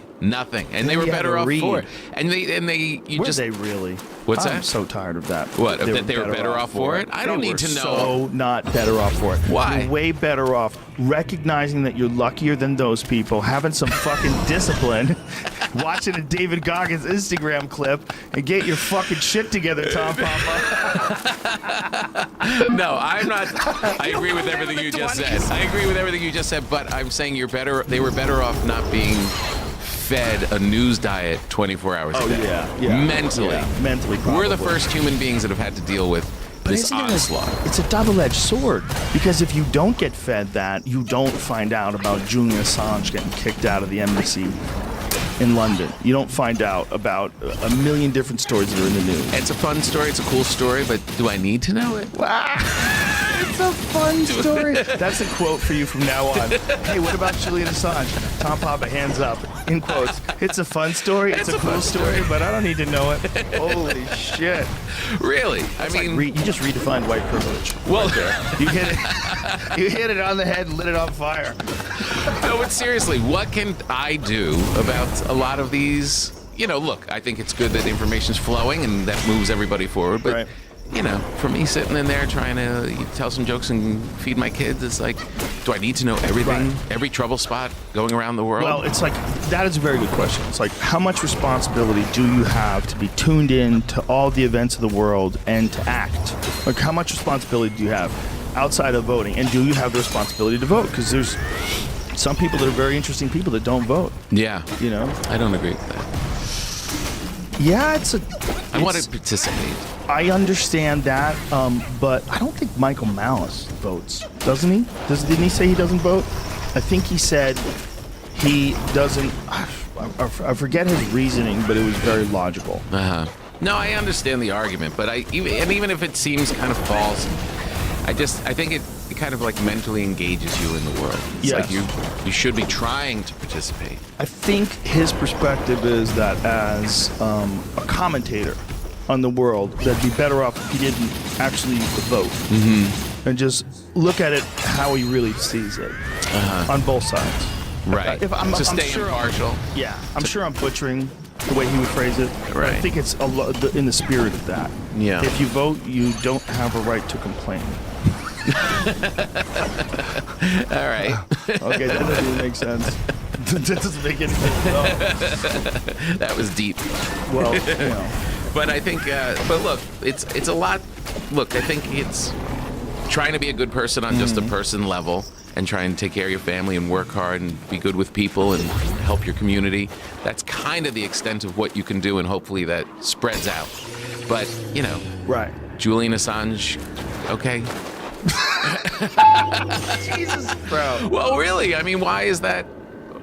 And they were better off for it. And Were they really? What's that? I'm so tired of that. What? That they were better off for it? I don't need to know. So not better off for it. Why? You're way better off recognizing that you're luckier than those people, having some fucking discipline, watching a David Goggins Instagram clip, and get your fucking shit together, Tom Papa. No, I'm not. I agree with everything you just said. But I'm saying they were better off not being fed a news diet 24 hours a day. Yeah. Mentally. Probably. We're the first human beings that have had to deal with this onslaught. It's a double-edged sword, because if you don't get fed that, you don't find out about Julian Assange getting kicked out of the embassy in London. You don't find out about a million different stories that are in the news. It's a fun story. It's a cool story, but do I need to know it? It's a fun story. That's a quote for you from now on. Hey, what about Julian Assange? Tom Papa, hands up. In quotes. It's a fun story. It's a cool story, but I don't need to know it. Holy shit. Really? You just redefined white privilege. Well, right you hit it. You hit it on the head and lit it on fire. No, but seriously, what can I do about a lot of these? Look, I think it's good that information's flowing and that moves everybody forward, but for me sitting in there trying to tell some jokes and feed my kids, it's like, do I need to know everything, every trouble spot going around the world? Well, it's like, that is a very good question. It's like, how much responsibility do you have to be tuned in to all the events of the world and to act? Like, how much responsibility do you have outside of voting? And do you have the responsibility to vote? Because there's some people that are very interesting people that don't vote. Yeah. I don't agree with that. Yeah, I want to participate. I understand that, but I don't think Michael Malice votes, doesn't he? Didn't he say he doesn't vote? I think he said he doesn't. I forget his reasoning, but it was very logical. No, I understand the argument, but even if it seems kind of false, I think it kind of like mentally engages you in the world. It's like you should be trying to participate. I think his perspective is that as a commentator on the world, that'd be better off if he didn't actually vote and just look at it how he really sees it on both sides. Right. I'm stay impartial. I'm sure I'm butchering the way he would phrase it. Right. I think it's in the spirit of that. Yeah. If you vote, you don't have a right to complain. All right. Okay, that doesn't even make sense. That doesn't make any sense at all. That was deep. Well, you know. But I think, but look, it's a lot. Look, I think it's trying to be a good person on just a person level and try and take care of your family and work hard and be good with people and help your community. That's kind of the extent of what you can do, and hopefully that spreads out. But, you know, Right. Julian Assange, okay. Jesus, bro. Well, really, I mean, why is that?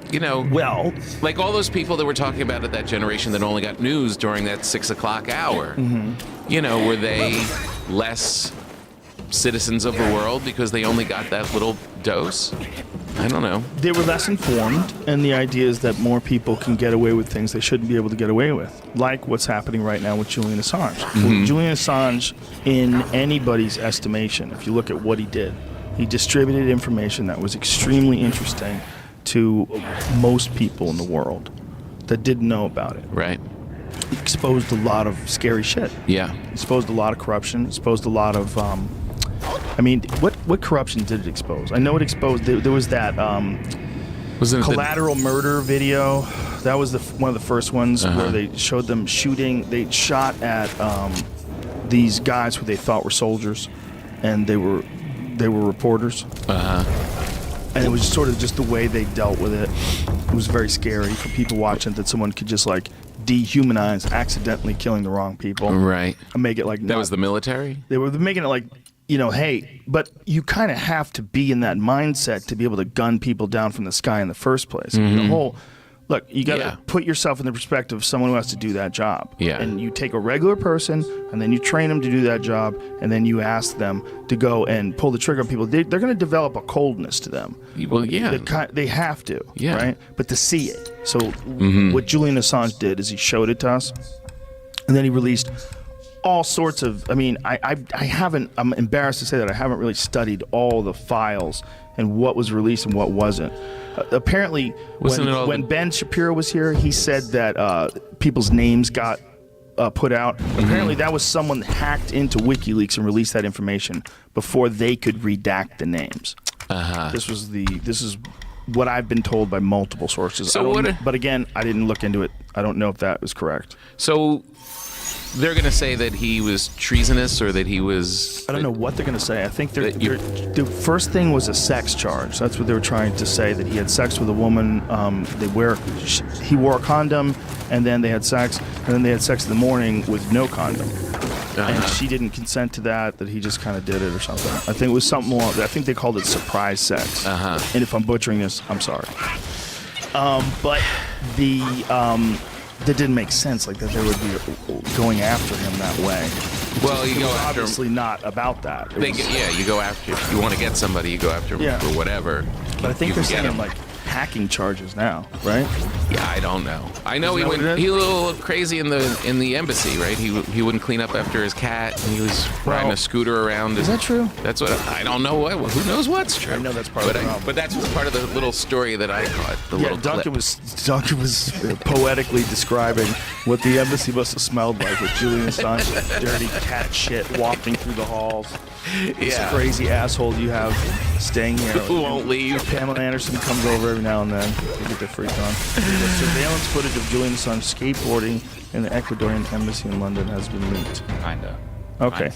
You know, Well, like all those people that we're talking about at that generation that only got news during that 6 o'clock hour. You know, were they less citizens of the world because they only got that little dose? I don't know. they were less informed, and the idea is that more people can get away with things they shouldn't be able to get away with, like what's happening right now with Julian Assange. Well, Julian Assange, in anybody's estimation, if you look at what he did, he distributed information that was extremely interesting to most people in the world that didn't know about it. Right. He exposed a lot of scary shit. Yeah. Exposed a lot of corruption. Exposed a lot of. I mean, what corruption did it expose? I know it exposed. There was that Was it collateral murder video. That was one of the first ones Uh-huh. where they showed them shooting. They shot at these guys who they thought were soldiers, and they were reporters. And it was sort of just the way they dealt with it. It was very scary for people watching that someone could just like dehumanize accidentally killing the wrong people. Right. And make it like That was the military? They were making it like, you know, hey, but you kind of have to be in that mindset to be able to gun people down from the sky in the first place. The whole look, you got to put yourself in the perspective of someone who has to do that job. Yeah. And you take a regular person, and then you train them to do that job, and then you ask them to go and pull the trigger on people. They're going to develop a coldness to them. Well, yeah. They have to. Yeah. Right? But to see it. So what Julian Assange did is he showed it to us, and then he released all sorts of. I mean, I haven't. I'm embarrassed to say that I haven't really studied all the files and what was released and what wasn't. Apparently, when Ben Shapiro was here, he said that people's names got put out. Apparently, that was someone that hacked into WikiLeaks and released that information before they could redact the names. This is what I've been told by multiple sources. So but again, I didn't look into it. I don't know if that was correct. So they're going to say that he was treasonous or that he was... I don't know what they're going to say. I think the first thing was a sex charge. That's what they were trying to say, that he had sex with a woman. He wore a condom, and then they had sex, and then they had sex in the morning with no condom. And she didn't consent to that he just kind of did it or something. I think it was something more... I think they called it surprise sex. And if I'm butchering this, I'm sorry. But that didn't make sense, like that they would be going after him that way. Well, you go after him. Obviously not about that. You go after. If you want to get somebody, you go after him for whatever. But I think they're saying like hacking charges now, right? Yeah, I don't know. I know he was a little crazy in the embassy, right? He wouldn't clean up after his cat, and he was riding a scooter around. Is that true? That's what I don't know. Who knows what's true? I know that's part of the problem. But that's part of the little story that I caught. Duncan was poetically describing what the embassy must have smelled like with Julian Assange's dirty cat shit wafting through the halls. This crazy asshole you have staying here. Who won't leave? Pamela Anderson comes over every now and then. They get their freak on. Surveillance footage of Julian Assange skateboarding in the Ecuadorian embassy in London has been leaked. Kinda. Okay.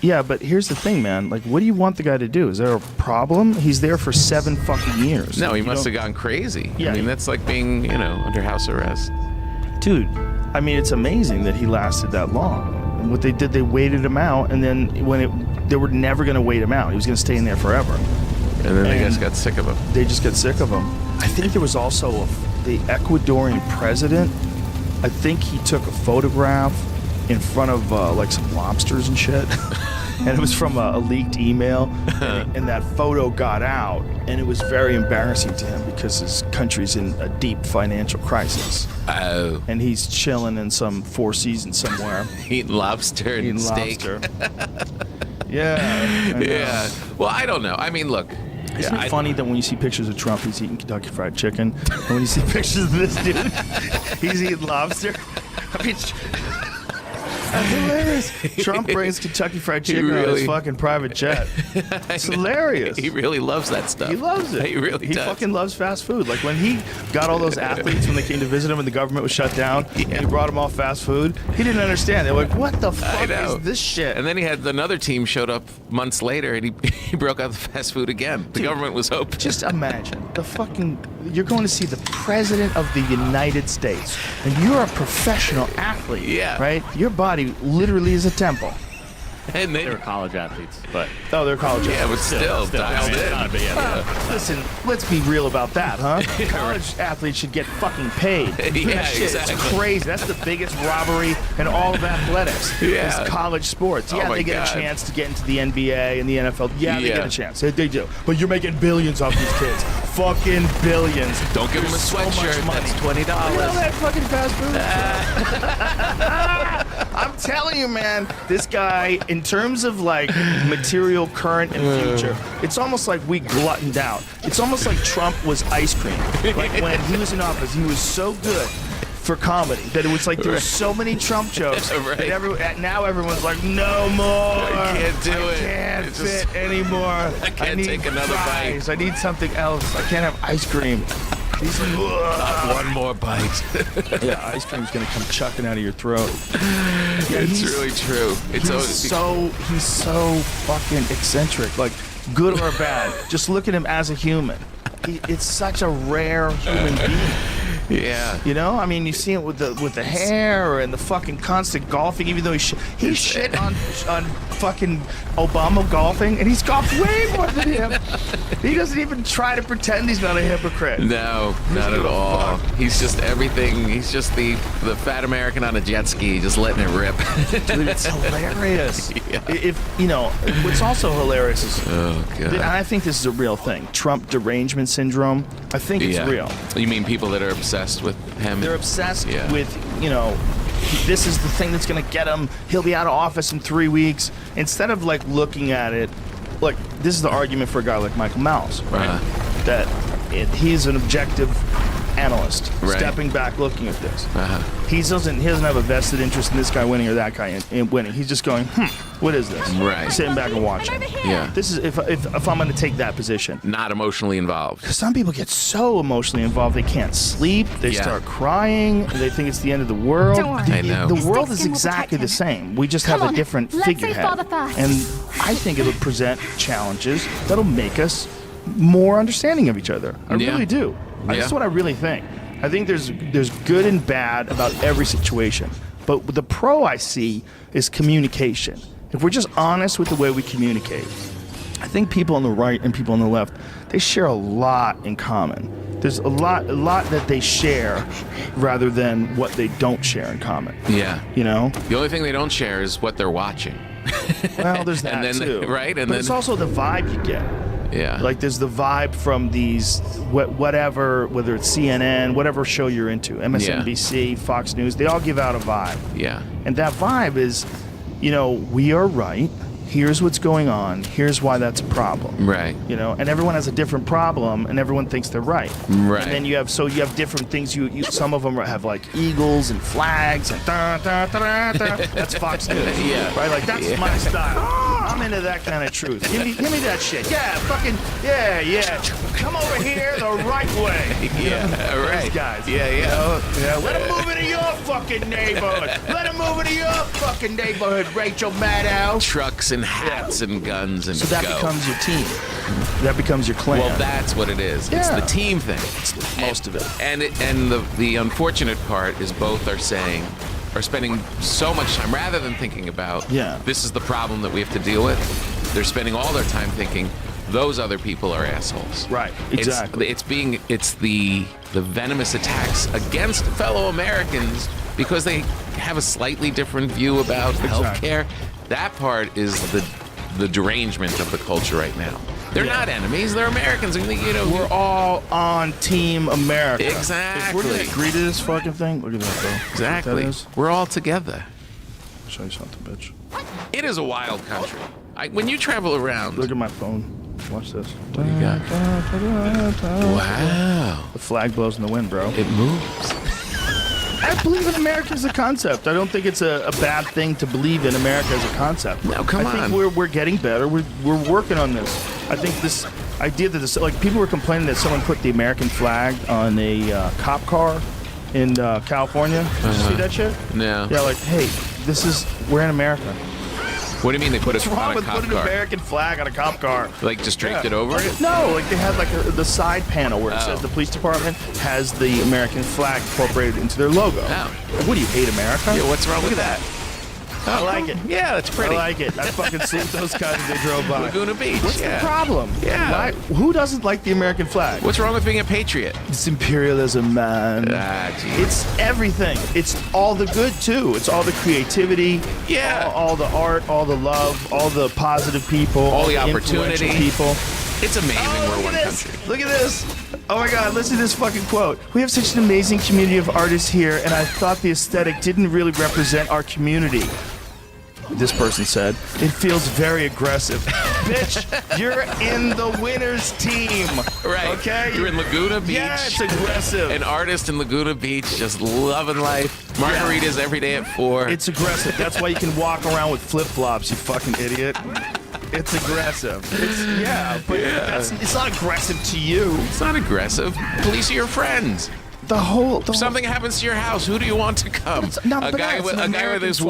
Yeah, but here's the thing, man. Like, what do you want the guy to do? Is there a problem? He's there for 7 fucking years. No, he must have gone crazy. Yeah. I mean, that's like being, under house arrest. Dude, I mean, it's amazing that he lasted that long. And what they did, they waited him out, and then they were never going to wait him out. He was going to stay in there forever. And then they just got sick of him. They just got sick of him. I think there was also the Ecuadorian president. I think he took a photograph in front of like some lobsters and shit. And it was from a leaked email. And that photo got out. And it was very embarrassing to him because his country's in a deep financial crisis. Oh. And he's chilling in some Four Seasons somewhere. Eating lobster and steak. Yeah. Yeah. Well, I don't know. I mean, look. Isn't it funny that when you see pictures of Trump, he's eating Kentucky Fried Chicken, and when you see pictures of this dude, he's eating lobster? I mean, That's hilarious. Trump brings Kentucky Fried Chicken on his fucking private jet. It's hilarious. He really loves that stuff. He loves it. He really does. He fucking loves fast food. Like when he got all those athletes when they came to visit him and the government was shut down, and he brought them all fast food, he didn't understand. They were like, what the fuck is this shit? And then he had another team showed up months later, and he broke out the fast food again. The government was open. Just imagine you're going to see the president of the United States, and you're a professional athlete. Yeah. Right? Your body literally is a temple. And they were college athletes, but they're college athletes. Yeah, but still dialed in. Listen, let's be real about that, huh? College athletes should get fucking paid. Yeah, Shit, exactly. It's crazy. That's the biggest robbery in all of athletics. Yeah. Is college sports. Oh Yeah, my they get God. a chance to get into the NBA and the NFL. Yeah, they Yeah. get a chance. They do. But you're making billions off these kids. Fucking billions. Don't give him a There's so much sweatshirt. money. That's $20. Look at all that fucking fast food. I'm telling you, man, this guy, in terms of like material, current, and future, it's almost like we gluttoned out. It's almost like Trump was ice cream. Like when he was in office, he was so good for comedy that it was like there were so many Trump jokes. That now everyone's like, no more. I can't do it. I can't It's fit just- anymore. I can't need take another bite. fries. I need something else. I can't have ice cream. Not one more bite. Yeah, ice cream's gonna come chucking out of your throat. It's really true. It's He's so fucking eccentric. Like, good or bad, just look at him as a human. It's such a rare human being. Yeah. You know, I mean, you see it with the hair and the fucking constant golfing. Even though he shit on fucking Obama golfing, and he's golfed way more than him. He doesn't even try to pretend he's not a hypocrite. No, not at all. He's just everything. He's just the fat American on a jet ski, just letting it rip. Dude, it's hilarious. Yeah. If you know, what's also hilarious is, Oh God. and I think this is a real thing. Trump derangement syndrome. I think it's real. You mean people that are obsessed with him? They're obsessed Yeah. with, you know, this is the thing that's going to get him. He'll be out of office in 3 weeks. Instead of like looking at it, like this is the argument for a guy like Michael Malice, right? That he's an objective analyst, stepping back, looking at this. He doesn't have a vested interest in this guy winning or that guy in winning. He's just going, what is this? Right. Sitting back and watching. Yeah. This is if I'm going to take that position. Not emotionally involved. Because some people get so emotionally involved they can't sleep. They start crying. They think it's the end of the world. Don't worry. I know. The His world thick is skin will exactly protect the him. same. We just Come have on, a different let's say figurehead. father first. And I think it'll present challenges that'll make us more understanding of each other. I really do. That's what I really think. I think there's good and bad about every situation. But the pro I see is communication. If we're just honest with the way we communicate, I think people on the right and people on the left, they share a lot in common. There's a lot that they share rather than what they don't share in common. Yeah. You know? The only thing they don't share is what they're watching. Well, there's that And then too. right? And but then it's also the vibe you get. Yeah. Like there's the vibe from these whatever, whether it's CNN, whatever show you're into, MSNBC, Fox News, they all give out a vibe. Yeah. And that vibe is, you know, we are right. Here's what's going on. Here's why that's a problem. Right. You know, and everyone has a different problem, and everyone thinks they're right. Right. And then you have different things. You some of them have like eagles and flags and that's Fox News. Yeah. Right. Like that's my style. I'm into that kind of truth. Give me that shit. Yeah. Fucking yeah. Come over here the right way. Yeah. Right. These guys. Yeah. You know? Yeah. Let them move into your fucking neighborhood. Let them move into your fucking neighborhood, Rachel Maddow. Trucks and hats and guns and So that go. becomes your team. That becomes your clan. Well, that's what it is. It's Yeah. the team thing. Most of it. And the unfortunate part is both are spending so much time rather than thinking about this is the problem that we have to deal with. They're spending all their time thinking those other people are assholes. Right. Exactly. It's the venomous attacks against fellow Americans because they have a slightly different view about healthcare. That part is the derangement of the culture right now. They're not enemies. They're Americans. And, you know, we're all on Team America. Exactly. If we're gonna agree to this fucking thing, look at that, bro. Exactly. That is. We're all together. I'll show you something, bitch. It is a wild country. When you travel around. Look at my phone. Watch this. What do you got? Wow. The flag blows in the wind, bro. It moves. I believe in America as a concept. I don't think it's a bad thing to believe in America as a concept. No, come I on. think we're getting better. We're working on this. I think this idea that like people were complaining that someone put the American flag on a cop car in California. Did you see that shit? No. Yeah, like, hey, we're in America. What do you mean they put What's it wrong on a with cop putting car? an American flag on a cop car? Like just draped it over it? No, like they had like the side panel where it says the police department has the American flag incorporated into their logo. Oh. Like, what do you hate America? Yeah, what's wrong with that? I like it. Yeah, that's pretty. I like it. I fucking salute those guys as they drove by. Laguna Beach. What's yeah. the problem? Yeah. Who doesn't like the American flag? What's wrong with being a patriot? It's imperialism, man. Ah, geez. It's everything. It's all the good too. It's all the creativity. Yeah. All the art, all the love, all the positive people, all the influential opportunity. people. It's amazing we're look one at this. country. Look at this. Oh my God, listen to this fucking quote. We have such an amazing community of artists here, and I thought the aesthetic didn't really represent our community. This person said, it feels very aggressive. Bitch, you're in the winner's team. Right. Okay? You're in Laguna Beach. Yeah, it's aggressive. An artist in Laguna Beach just loving life. Margaritas every day at 4. It's aggressive. That's why you can walk around with flip-flops, you fucking idiot. It's aggressive. But it's not aggressive to you. It's not aggressive. Police are your friends. If something happens to your house, who do you want to come? A guy with his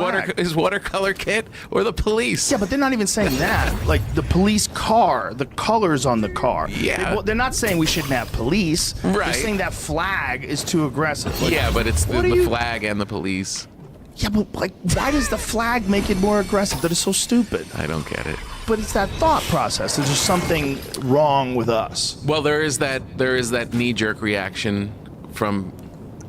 watercolor kit, or the police? Yeah, but they're not even saying that. Like the police car, the colors on the car. Yeah. They're not saying we shouldn't have police. Right. They're saying that flag is too aggressive. Like, Yeah, but it's the flag and the police. Yeah, but like, why does the flag make it more aggressive? That is so stupid. I don't get it. But it's that thought process. There's just something wrong with us. Well, there is that knee-jerk reaction from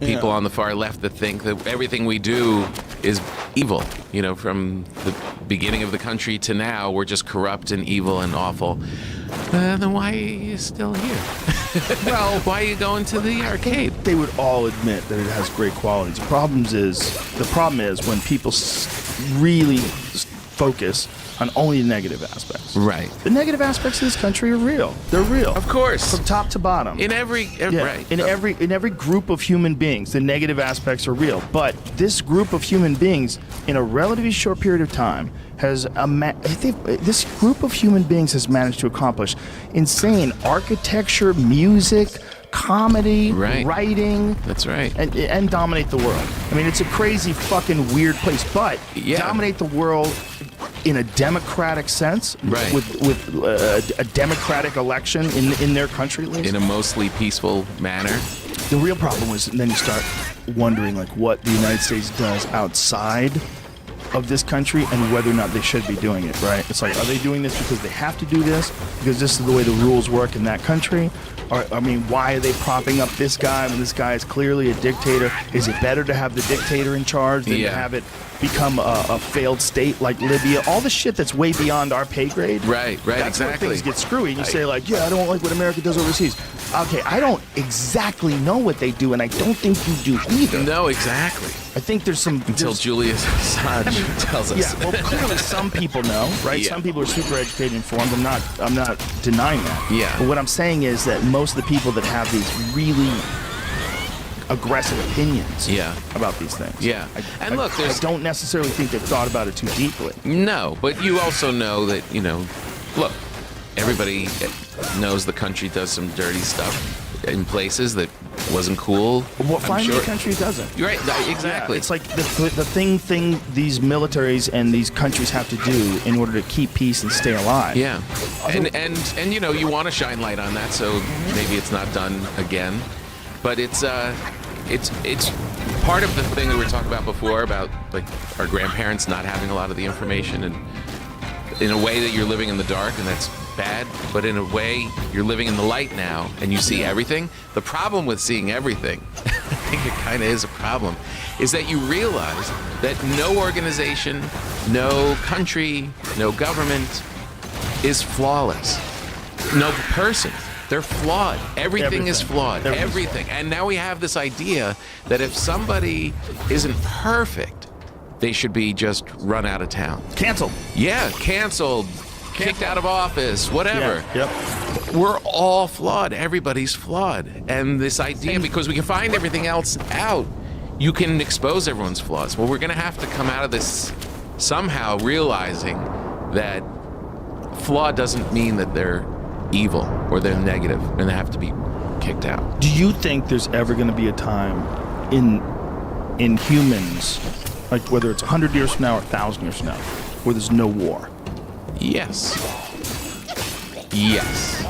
people on the far left that think that everything we do is evil. You know, from the beginning of the country to now, we're just corrupt and evil and awful. Then why are you still here? Well, why are you going to the arcade? They would all admit that it has great qualities. The problem is when people really focus on only the negative aspects. Right. The negative aspects of this country are real. They're real. Of course. From top to bottom. In every right. In every group of human beings, the negative aspects are real. But this group of human beings, in a relatively short period of time, this group of human beings has managed to accomplish insane architecture, music, comedy, writing. That's right. And dominate the world. I mean, it's a crazy fucking weird place, but dominate the world in a democratic sense, right? With a democratic election in their country, at least. In a mostly peaceful manner. The real problem was, then you start wondering like what the United States does outside of this country and whether or not they should be doing it, right? It's like, are they doing this because they have to do this because this is the way the rules work in that country? Or, I mean, why are they propping up this guy when this guy is clearly a dictator? Is it better to have the dictator in charge than to have it become a failed state like Libya? All the shit that's way beyond our pay grade. Right, That's exactly. where things get screwy. And you say like, yeah, I don't like what America does overseas. Okay, I don't exactly know what they do, and I don't think you do either. No, exactly. I think there's some... Until Julius Assange tells us. Yeah, well, clearly some people know, right? Yeah. Some people are super educated and informed. I'm not denying that. Yeah. But what I'm saying is that most of the people that have these really aggressive opinions about these things. Yeah. And look, I don't necessarily think they've thought about it too deeply. No, but you also know that, you know, look, everybody knows the country does some dirty stuff in places that wasn't cool. Well, find sure. the country doesn't. You're right, exactly. Yeah, it's like the thing these militaries and these countries have to do in order to keep peace and stay alive. Yeah. And you know, you want to shine light on that, so maybe it's not done again. But it's part of the thing that we were talking about before about like our grandparents not having a lot of the information, and in a way that you're living in the dark, and that's bad, but in a way you're living in the light now and you see everything. The problem with seeing everything, I think it kind of is a problem, is that you realize that no organization, no country, no government is flawless. No person. They're flawed. Everything is flawed. Everything. And now we have this idea that if somebody isn't perfect, they should be just run out of town. Canceled. Yeah, canceled. Kicked out of office, whatever. Yep. We're all flawed. Everybody's flawed. And this idea, because we can find everything else out, you can expose everyone's flaws. Well, we're going to have to come out of this somehow realizing that flaw doesn't mean that they're evil or they're negative and they have to be kicked out. Do you think there's ever going to be a time in humans, like whether it's 100 years from now or 1,000 years from now, where there's no war? Yes. Yes,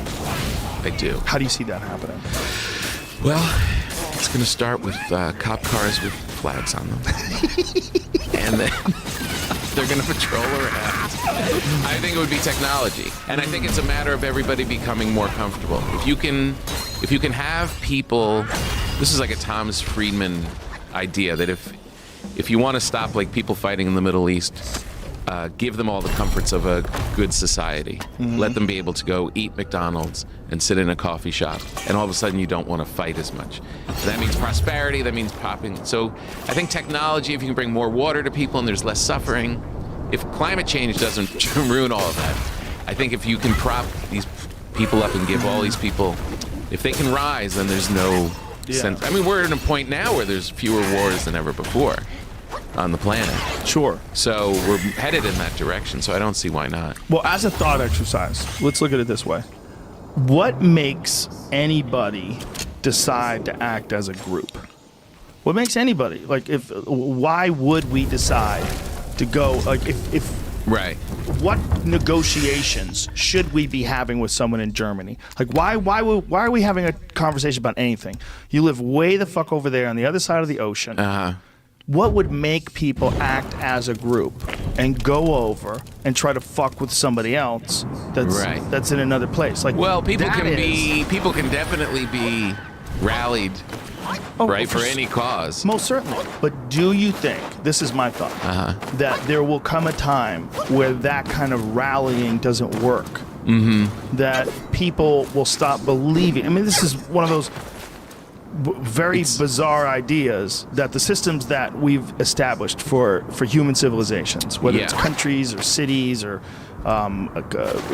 I do. How do you see that happening? Well, it's going to start with cop cars with flags on them. And then they're going to patrol around. I think it would be technology. And I think it's a matter of everybody becoming more comfortable. If you can have people, this is like a Thomas Friedman idea, that if you want to stop like people fighting in the Middle East, give them all the comforts of a good society. Let them be able to go eat McDonald's and sit in a coffee shop, and all of a sudden you don't want to fight as much. That means prosperity, that means popping. So I think technology, if you can bring more water to people and there's less suffering, if climate change doesn't ruin all of that, I think if you can prop these people up and give all these people, if they can rise, then there's no sense. I mean, we're at a point now where there's fewer wars than ever before on the planet. Sure. So we're headed in that direction, so I don't see why not. Well, as a thought exercise, let's look at it this way. What makes anybody decide to act as a group? What makes anybody? Like, why would we decide to go, like, if right. What negotiations should we be having with someone in Germany? Like, why are we having a conversation about anything? You live way the fuck over there on the other side of the ocean. What would make people act as a group and go over and try to fuck with somebody else that's in another place? Like, well, people can definitely be rallied, for any cause. Most certainly. But do you think, this is my thought, that there will come a time where that kind of rallying doesn't work? That people will stop believing. I mean, this is one of those very bizarre ideas that the systems that we've established for human civilizations, whether it's countries or cities or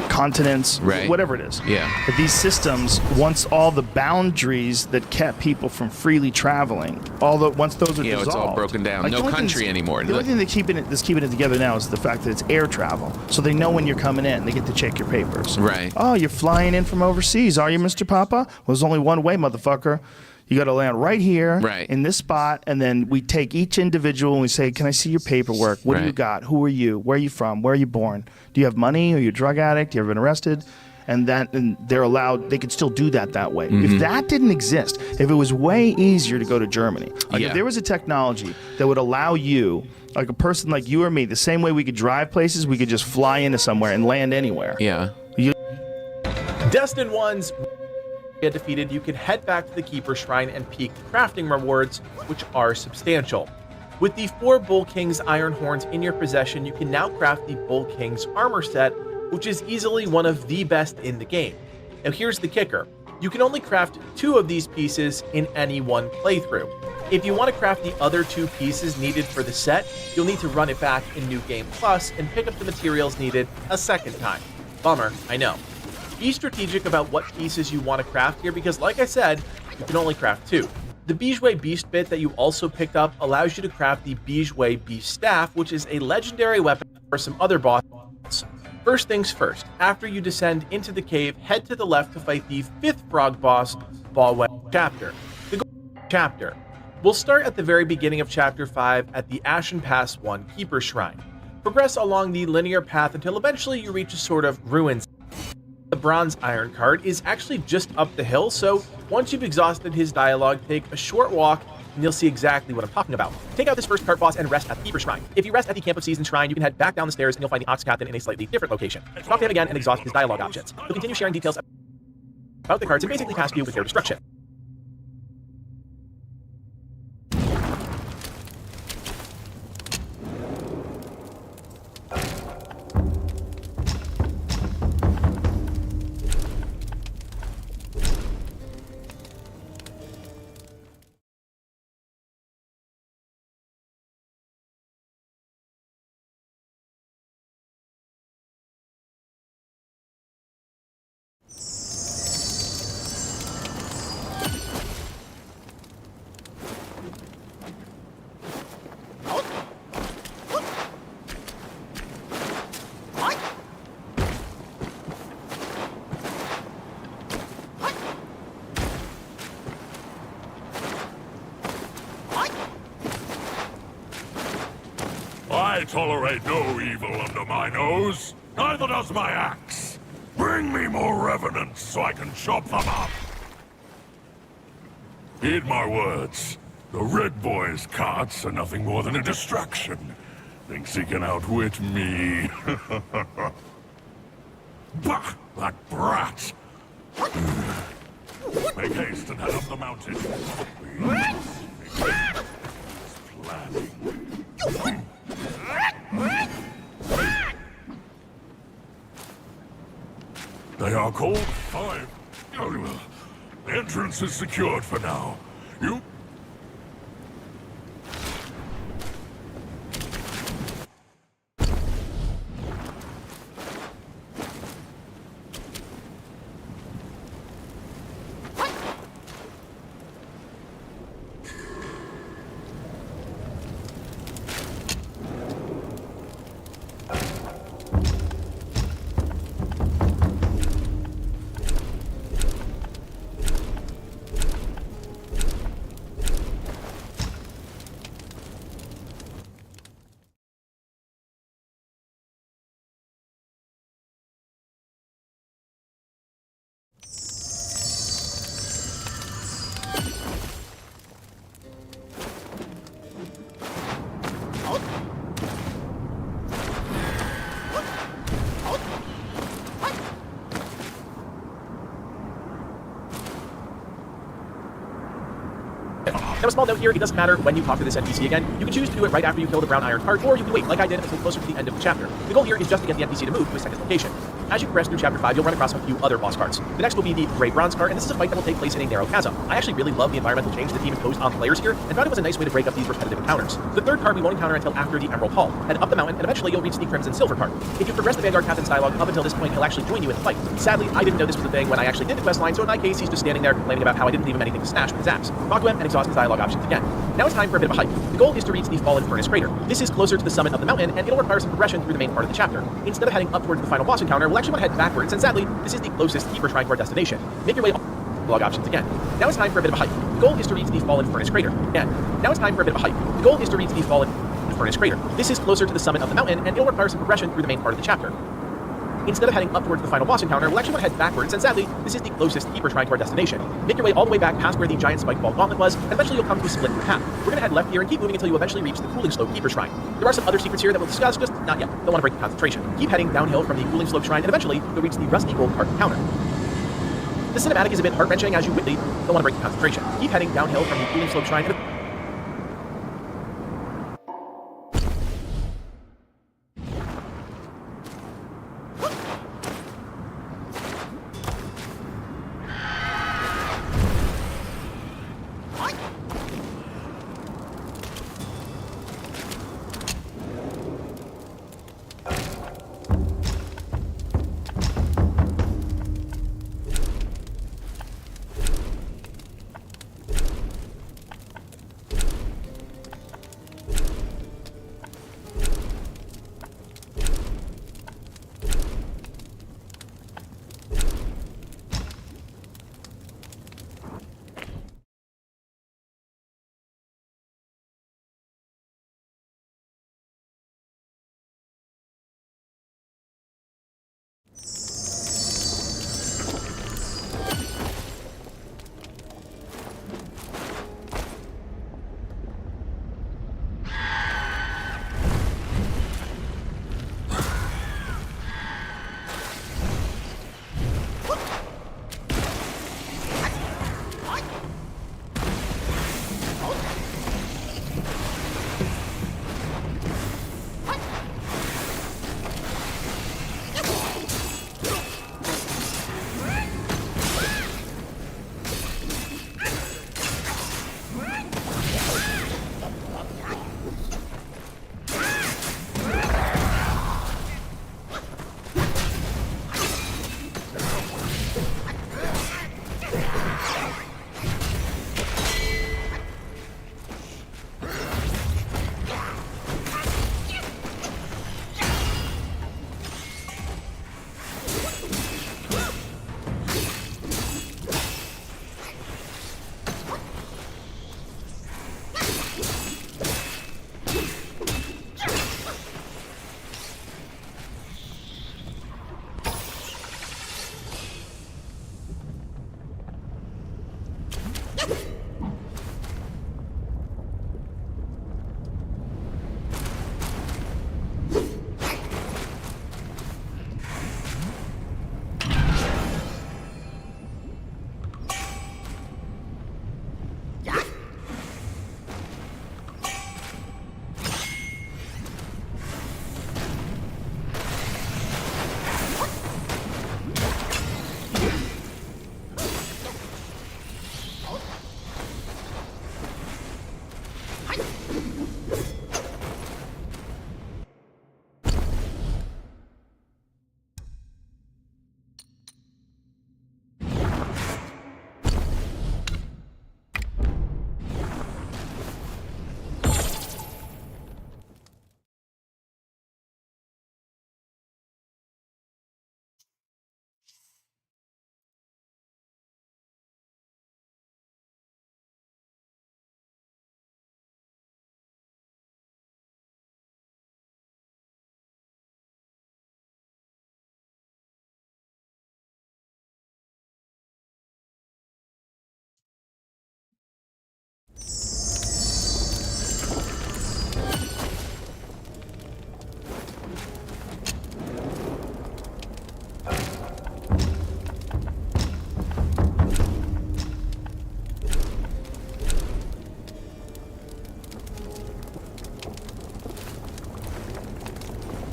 continents, whatever it is, that these systems, once all the boundaries that kept people from freely traveling, once those are dissolved, it's all broken down. Like, no country anymore. The only thing that's keeping it together now is the fact that it's air travel, so they know when you're coming in. They get to check your papers. Right. Oh, you're flying in from overseas, are you, Mr. Papa? Well, there's only one way, motherfucker. You got to land right here, in this spot, and then we take each individual and we say, "Can I see your paperwork? What do you got? Who are you? Where are you from? Where are you born? Do you have money? Are you a drug addict? You ever been arrested?" And they're allowed. They could still do that way. If that didn't exist, if it was way easier to go to Germany, like if there was a technology that would allow you, like a person like you or me, the same way we could drive places, we could just fly into somewhere and land anywhere. Destined ones. Get defeated, you can head back to the Keeper Shrine and peak crafting rewards, which are substantial. With the 4 Bull King's iron horns in your possession, you can now craft the Bull King's armor set, which is easily one of the best in the game. Now here's the kicker. You can only craft 2 of these pieces in any one playthrough. If you want to craft the other 2 pieces needed for the set, you'll need to run it back in New Game Plus and pick up the materials needed a second time. Bummer, I know. Be strategic about what pieces you want to craft here because, like I said, you can only craft 2. The Bijoué Beast bit that you also picked up allows you to craft the Bijoué Beast Staff, which is a legendary weapon for some other bosses. First things first, after you descend into the cave, head to the left to fight the 5th frog boss, Ballweb Chapter. The chapter. We'll start at the very beginning of Chapter 5 at the Ashen Pass 1 Keeper Shrine. Progress along the linear path until eventually you reach a sort of ruins. The Bronze Iron card is actually just up the hill, so once you've exhausted his dialogue, take a short walk and you'll see exactly what I'm talking about. Take out this first cart boss and rest at the Keeper Shrine. If you rest at the Camp of Season Shrine, you can head back down the stairs and you'll find the Ox Captain in a slightly different location. Talk to him again and exhaust his dialogue options. He'll continue sharing details about the cards and basically task you with their destruction. I tolerate no evil under my nose. Neither does my axe. Bring me more revenants so I can chop them up. Heed my words. The Red Boy's carts are nothing more than a distraction. Thinks he can outwit me. Bah! That brat! Make haste and head up the mountain. They are called 5. The entrance is secured for now. You... Now, a small note here, it doesn't matter when you talk to this NPC again. You can choose to do it right after you kill the brown iron cart, or you can wait, like I did, until closer to the end of the chapter. The goal here is just to get the NPC to move to a second location. As you progress through Chapter 5, you'll run across a few other boss carts. The next will be the Grey Bronze cart, and this is a fight that will take place in a narrow chasm. I actually really love the environmental change the team imposed on players here, and thought it was a nice way to break up these repetitive encounters. The third cart we won't encounter until after the Emerald Hall. Head up the mountain, and eventually you'll reach the Crimson Silver cart. If you progress the Vanguard Captain's dialogue up until this point, he'll actually join you in the fight. Sadly, I didn't know this was a thing when I actually did the quest line, so in my case, he's just standing there complaining about how I didn't leave him anything to snatch with his axe. Talk to him and exhaust his dialogue options again. Now it's time for a bit of a hike. The goal is to reach the Fallen Furnace Crater. This is closer to the summit of the mountain, and it'll require some progression through the main part of the chapter. Instead of heading up towards the final boss encounter, we'll actually want to head backwards, and sadly, this is the closest Keeper Shrine to our destination. Make your way log options again. Now it's time for a bit of a hike. The goal is to reach the Fallen Furnace Crater. Again. Now it's time for a bit of a hike. The goal is to reach the Fallen Furnace Crater. This is closer to the summit of the mountain, and it'll require some progression through the main part of the chapter. Instead of heading up towards the final boss encounter, we'll actually want to head backwards, and sadly, this is the closest Keeper Shrine to our destination. Make your way all the way back past where the giant spike ball gauntlet was, and eventually you'll come to a split in half. We're going to head left here and keep moving until you eventually reach the Cooling Slope Keeper Shrine. There are some other secrets here that we'll discuss, just not yet. Don't want to break the concentration. Keep heading downhill from the Cooling Slope Shrine, and eventually you'll reach the Rusty Gold Cart encounter. The cinematic is a bit heart-wrenching as you whipply don't want to break the concentration. Keep heading downhill from the Cooling Slope Shrine, and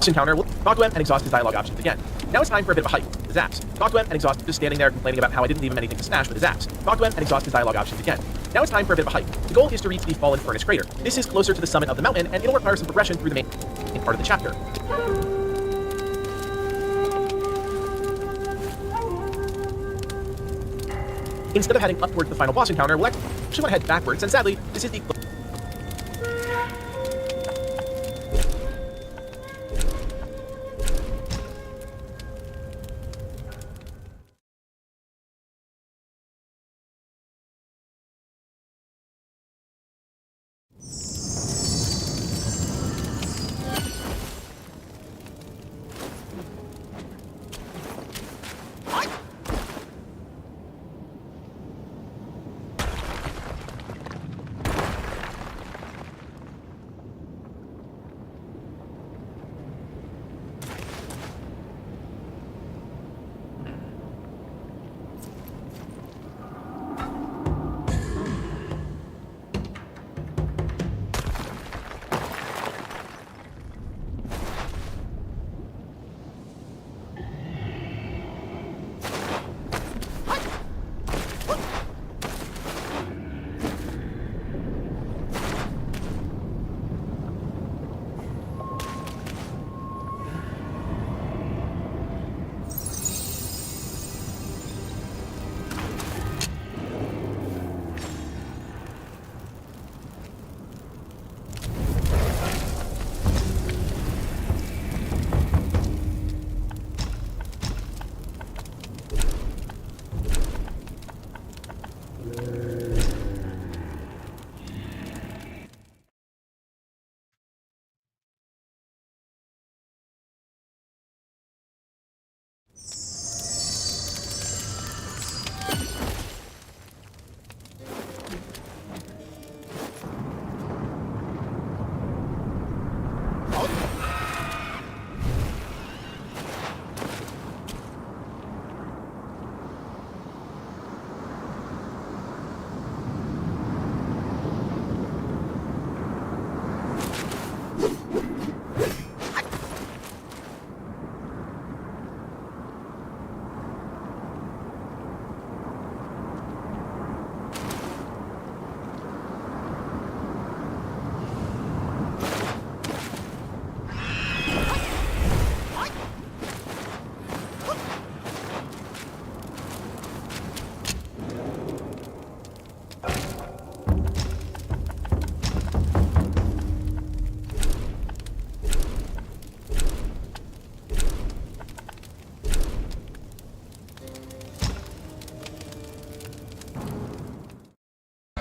encounter, we'll talk to him and exhaust his dialogue options again. Now it's time for a bit of a hike with his axe. Talk to him and exhaust just standing there complaining about how I didn't leave him anything to smash with his axe. Talk to him and exhaust his dialogue options again. Now it's time for a bit of a hike. The goal is to reach the fallen furnace crater. This is closer to the summit of the mountain, and it'll require some progression through the main part of the chapter. Instead of heading up towards the final boss encounter, we'll actually want to head backwards, and sadly, this is the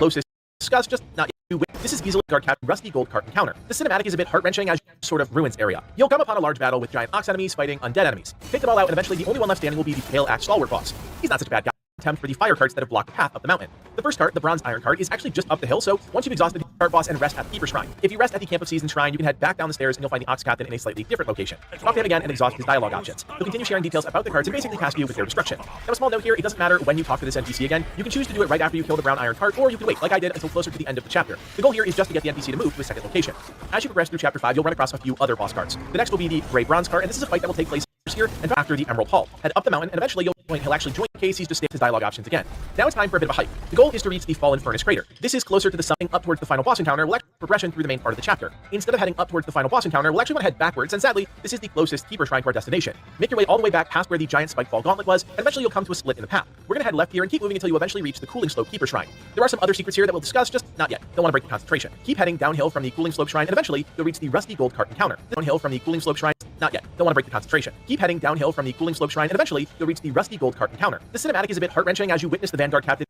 closest discussed, just not yet. This is easily guard captain Rusty Gold Cart encounter. The cinematic is a bit heart-wrenching as sort of ruins area. You'll come upon a large battle with giant ox enemies fighting undead enemies. Take them all out, and eventually the only one left standing will be the pale axe stalwart boss. He's not such a bad guy. Attempt for the fire carts that have blocked the path up the mountain. The first cart, the bronze iron cart, is actually just up the hill, so once you've exhausted the cart boss and rest at the Keeper Shrine. If you rest at the Camp of Seasons Shrine, you can head back down the stairs and you'll find the Ox Captain in a slightly different location. Talk to him again and exhaust his dialogue options. He'll continue sharing details about the carts and basically task you with their destruction. Now a small note here, it doesn't matter when you talk to this NPC again, you can choose to do it right after you kill the brown iron cart, or you can wait, like I did, until closer to the end of the chapter. The goal here is just to get the NPC to move to a second location. As you progress through chapter 5, you'll run across a few other boss carts. The next will be the gray bronze cart, and this is a fight that will take place here and after the Emerald Hall. Head up the mountain, and eventually he'll actually join Casey's to stay his dialogue options again. Now it's time for a bit of a hike. The goal is to reach the fallen furnace crater. This is closer to the summit up towards the final boss encounter. We'll actually progression through the main part of the chapter. Instead of heading up towards the final boss encounter, we'll actually want to head backwards, and sadly, this is the closest Keeper Shrine to our destination. Make your way all the way back past where the giant spikeball gauntlet was, and eventually you'll come to a split in the path. We're gonna head left here and keep moving until you eventually reach the Cooling Slope Keeper Shrine. There are some other secrets here that we'll discuss, just not yet. Don't want to break the concentration. Keep heading downhill from the Cooling Slope Shrine, and eventually you'll reach the Rusty Gold Cart encounter. Downhill from the Cooling Slope Shrine, not yet. Don't want to break the concentration. Keep heading downhill from the Cooling Slope Shrine, and eventually you'll reach the Rusty Gold Cart encounter. The cinematic is a bit heart-wrenching as you witness the Vanguard Captain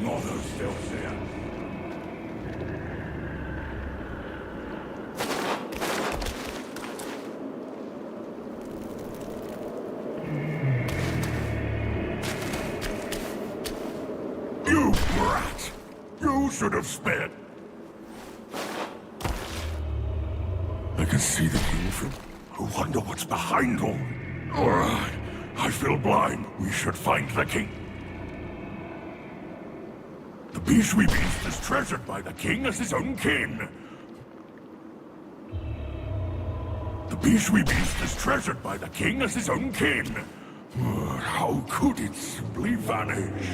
Mother's still there. You brat! You should have spared. I can see the king from. I wonder what's behind all. Alright, I feel blind. We should find the king. The Bishwi beast is treasured by the king as his own kin. The Bishwi beast is treasured by the king as his own kin. How could it simply vanish?